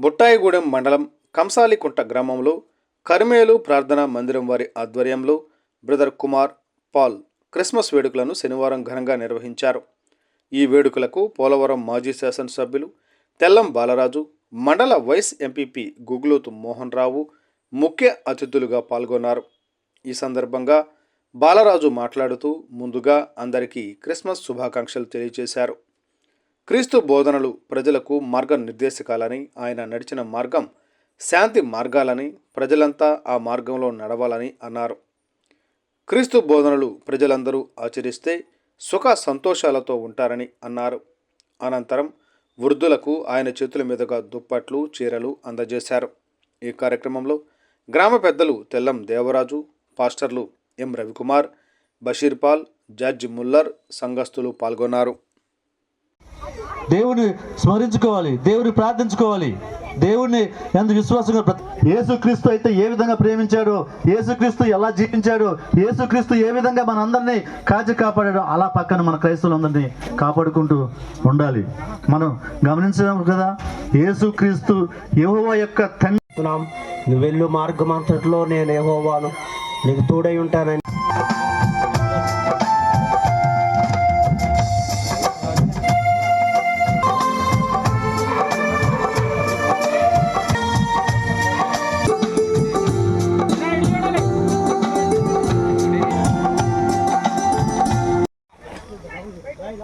Buttayagudem మండలం కంసాలికుంట గ్రామంలో కర్మేలు ప్రార్థనా మందిరం వారి ఆధ్వర్యంలో బ్రదర్ కుమార్, పాల్ క్రిస్మస్ వేడుకలను శనివారం ఘనంగా నిర్వహించారు. ఈ వేడుకలకు పోలవరం మాజీ శాసనసభ్యులు తెల్లం బాలరాజు, మండల వైస్ ఎంపీపీ గుగ్లోతు మోహన్ రావు ముఖ్య అతిథులుగా పాల్గొన్నారు. ఈ సందర్భంగా బాలరాజు మాట్లాడుతూ ముందుగా అందరికీ క్రిస్మస్ శుభాకాంక్షలు తెలియజేశారు. క్రీస్తు బోధనలు ప్రజలకు మార్గనిర్దేశకాలని, ఆయన నడిచిన మార్గం శాంతి మార్గాలని, ప్రజలంతా ఆ మార్గంలో నడవాలని అన్నారు. క్రీస్తు బోధనలు ప్రజలందరూ ఆచరిస్తే సుఖ సంతోషాలతో ఉంటారని అన్నారు. అనంతరం వృద్ధులకు ఆయన చేతుల మీదుగా దుప్పట్లు, చీరలు అందజేశారు. ఈ కార్యక్రమంలో గ్రామ పెద్దలు తెల్లం దేవరాజు, పాస్టర్లు ఎం రవికుమార్, బషీర్పాల్, జార్జి ముల్లర్, సంఘస్థులు పాల్గొన్నారు. దేవుని స్మరించుకోవాలి, దేవుని ప్రార్థించుకోవాలి, దేవుణ్ణి ఎంత విశ్వాసంగా యేసుక్రీస్తు అయితే ఏ విధంగా ప్రేమించాడు, యేసుక్రీస్తు ఎలా జీవించాడు, యేసుక్రీస్తు ఏ విధంగా మన అందరినీ కాచి కాపాడాడో అలా పక్కన మన క్రైస్తవులందరినీ కాపాడుకుంటూ ఉండాలి. మనం గమనించాం కదా, యేసుక్రీస్తు యెహోవా యొక్క తండ్రి. నువ్వు వెళ్ళు మార్గం అంతట్లో నేను యెహోవాను, నీకు తోడై ఉంటానని.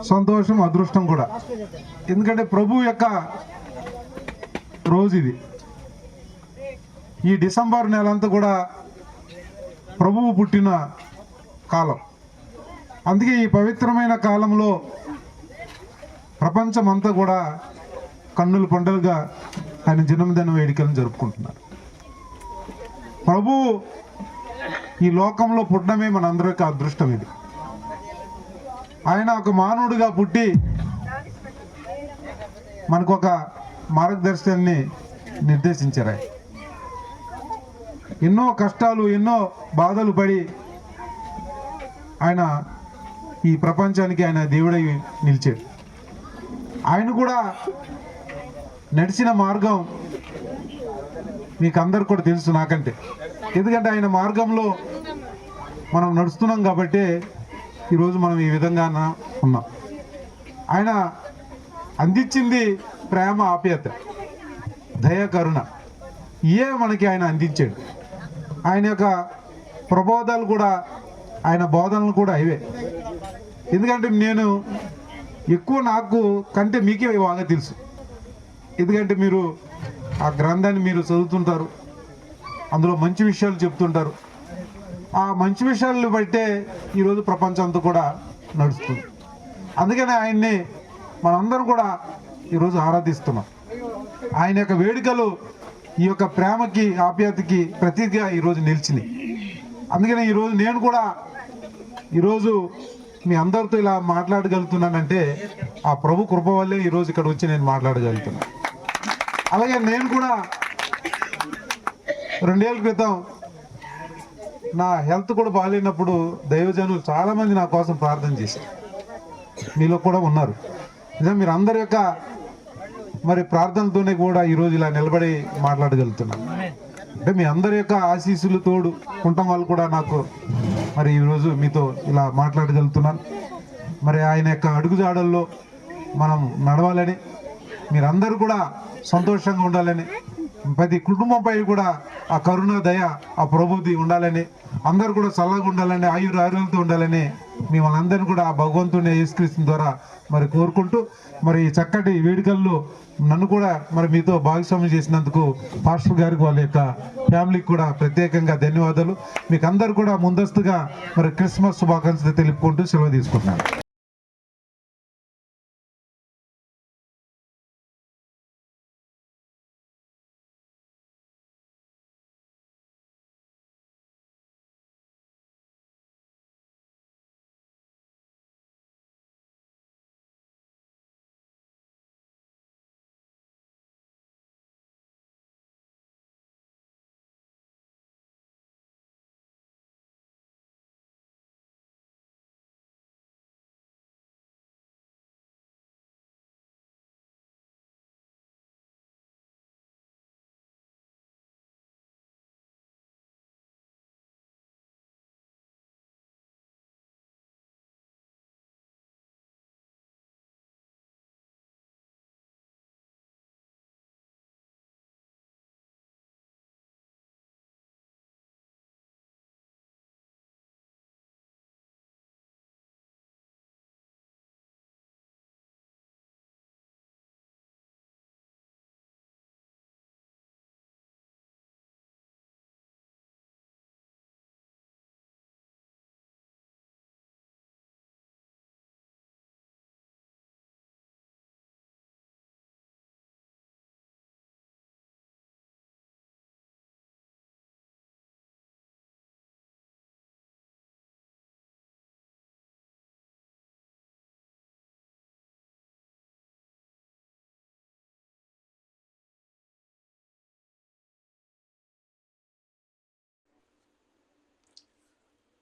సంతోషం, అదృష్టం కూడా. ఎందుకంటే ప్రభు యొక్క రోజు ఇది. ఈ డిసెంబర్ నెలంతా కూడా ప్రభువు పుట్టిన కాలం. అందుకే ఈ పవిత్రమైన కాలంలో ప్రపంచమంతా కూడా కన్నుల పండుగగా ఆయన జన్మదిన వేడుకలను జరుపుకుంటున్నారు. ప్రభువు ఈ లోకంలో పుట్టడమే మనందరి యొక్క అదృష్టం. ఇది ఆయన ఒక మానవుడిగా పుట్టి మనకు ఒక మార్గదర్శనాన్ని నిర్దేశించారు. ఆయన ఎన్నో కష్టాలు, ఎన్నో బాధలు పడి ఆయన ఈ ప్రపంచానికి ఆయన దేవుడై నిలిచాడు. ఆయన కూడా నడిచిన మార్గం మీకు అందరు కూడా తెలుసు నాకంటే. ఎందుకంటే ఆయన మార్గంలో మనం నడుస్తున్నాం కాబట్టి ఈరోజు మనం ఈ విధంగా ఉన్నాం. ఆయన అందించింది ప్రేమ, ఆప్యాయత, దయ, కరుణ. ఇవే మనకి ఆయన అందించాడు. ఆయన యొక్క ప్రబోధాలు కూడా, ఆయన బోధనలు కూడా ఇవే. ఎందుకంటే నేను ఎక్కువ నాకు కంటే మీకే బాగా తెలుసు. ఎందుకంటే మీరు ఆ గ్రంథాన్ని మీరు చదువుతుంటారు, అందులో మంచి విషయాలు చెప్తుంటారు. ఆ మంచి విషయాలను బట్టే ఈరోజు ప్రపంచం అంతా కూడా నడుస్తుంది. అందుకని ఆయన్ని మనందరం కూడా ఈరోజు ఆరాధిస్తున్నాం. ఆయన యొక్క వేడుకలు ఈ యొక్క ప్రేమకి, ఆప్యాయతకి ప్రతీకగా ఈరోజు నిలిచినాయి. అందుకని ఈరోజు నేను కూడా ఈరోజు మీ అందరితో ఇలా మాట్లాడగలుగుతున్నానంటే ఆ ప్రభు కృప వల్లే ఈరోజు ఇక్కడ వచ్చి నేను మాట్లాడగలుగుతున్నాను. అలాగే నేను కూడా 2 ఏళ్ళ క్రితం నా హెల్త్ కూడా బాగాలేనప్పుడు దైవజనులు చాలామంది నా కోసం ప్రార్థన చేశారు. మీలో కూడా ఉన్నారు. నిజం, మీరు అందరి యొక్క మరి ప్రార్థనతోనే కూడా ఈరోజు ఇలా నిలబడి మాట్లాడగలుగుతున్నాను. అంటే మీ అందరి యొక్క ఆశీస్సులు తోడు ఉండటం వల్ల కూడా నాకు మరి ఈరోజు మీతో ఇలా మాట్లాడగలుగుతున్నాను. మరి ఆయన యొక్క అడుగుజాడల్లో మనం నడవాలని, మీరందరూ కూడా సంతోషంగా ఉండాలని, ప్రతి కుటుంబంపై కూడా ఆ కరుణ, దయ, ఆ ప్రభుది ఉండాలని, అందరూ కూడా చల్లగా ఉండాలని, ఆరోగ్యంతో ఉండాలని మిమ్మల్ని అందరినీ కూడా ఆ భగవంతుని యేసుక్రీస్తు ద్వారా మరి కోరుకుంటూ, మరి ఈ చక్కటి వేడుకల్లో నన్ను కూడా మరి మీతో భాగస్వామ్యం చేసినందుకు పాస్టర్ గారికి, వాళ్ళ యొక్క ఫ్యామిలీకి కూడా ప్రత్యేకంగా ధన్యవాదాలు. మీకు అందరూ కూడా ముందస్తుగా మరి క్రిస్మస్ శుభాకాంక్షలు తెలుపుకుంటూ సెలవు తీసుకుంటున్నాను.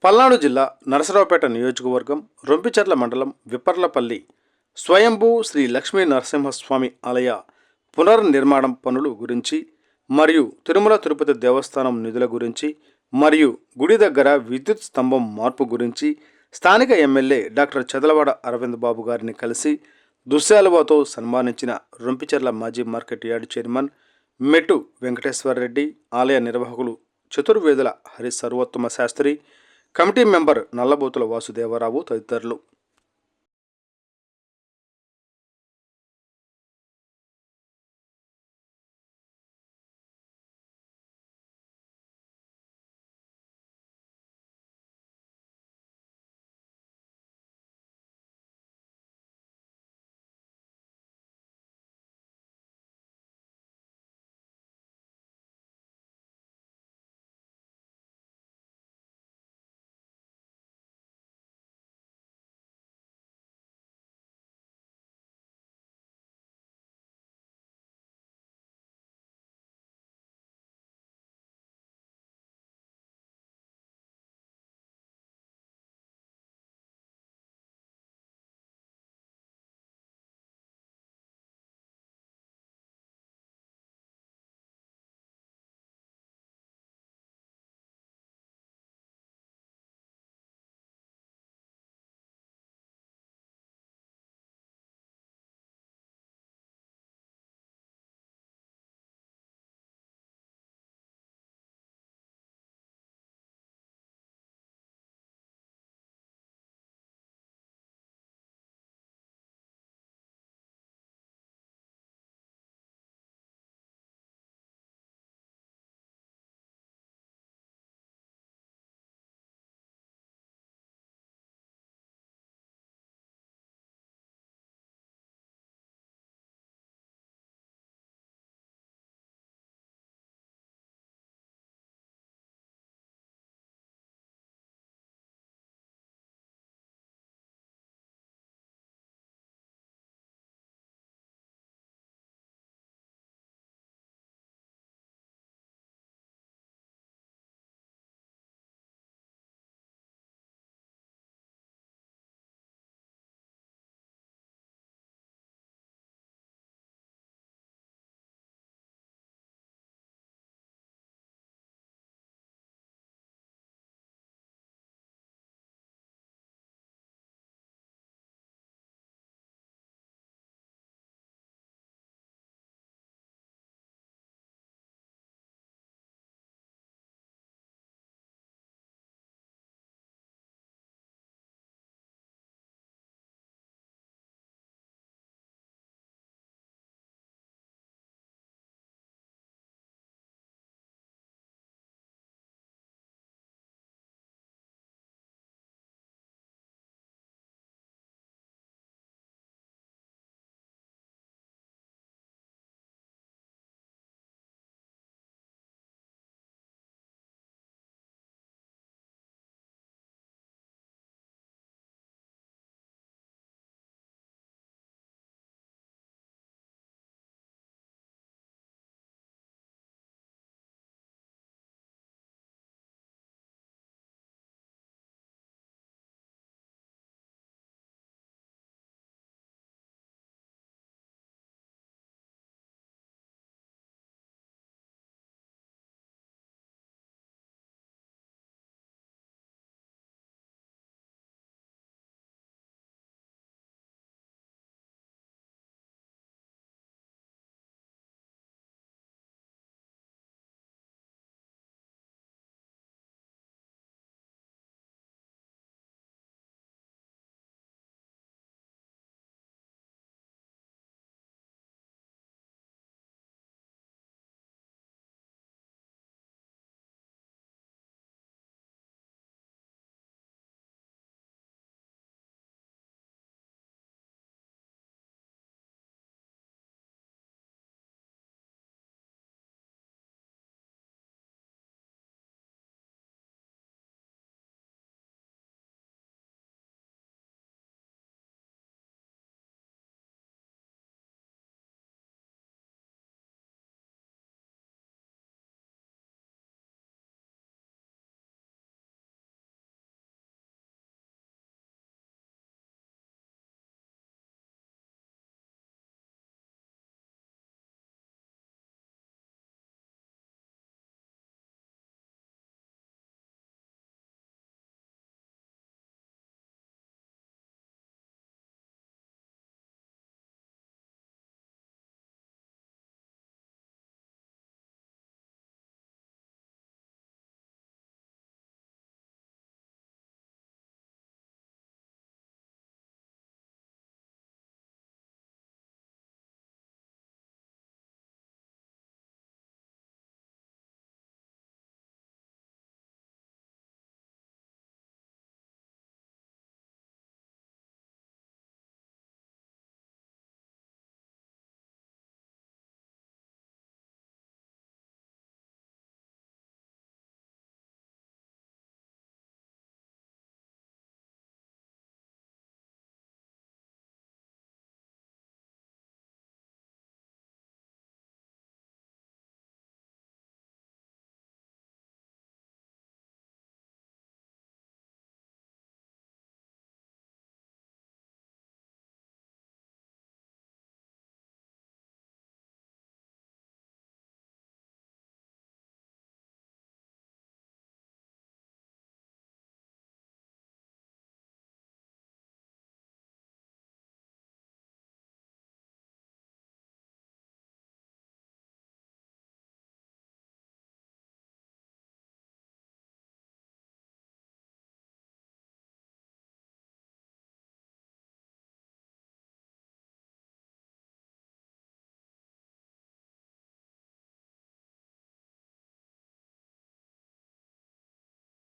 పల్నాడు జిల్లా నరసరావుపేట నియోజకవర్గం రొంపిచెర్ల మండలం విప్పర్లపల్లి స్వయంభూ శ్రీ లక్ష్మీ నరసింహస్వామి ఆలయ పునర్నిర్మాణం పనులు గురించి మరియు తిరుమల తిరుపతి దేవస్థానం నిధుల గురించి మరియు గుడి దగ్గర విద్యుత్ స్తంభం మార్పు గురించి స్థానిక ఎమ్మెల్యే డాక్టర్ చదలవాడ అరవింద్ బాబు గారిని కలిసి దుశ్శాలువాతో సన్మానించిన రొంపిచెర్ల మాజీ మార్కెట్ యార్డ్ చైర్మన్ మెట్టు వెంకటేశ్వరరెడ్డి, ఆలయ నిర్వాహకులు చతుర్వేదుల హరి సర్వోత్తమ శాస్త్రి, కమిటీ మెంబర్ నల్లబోతుల వాసుదేవరావు తదితరులు.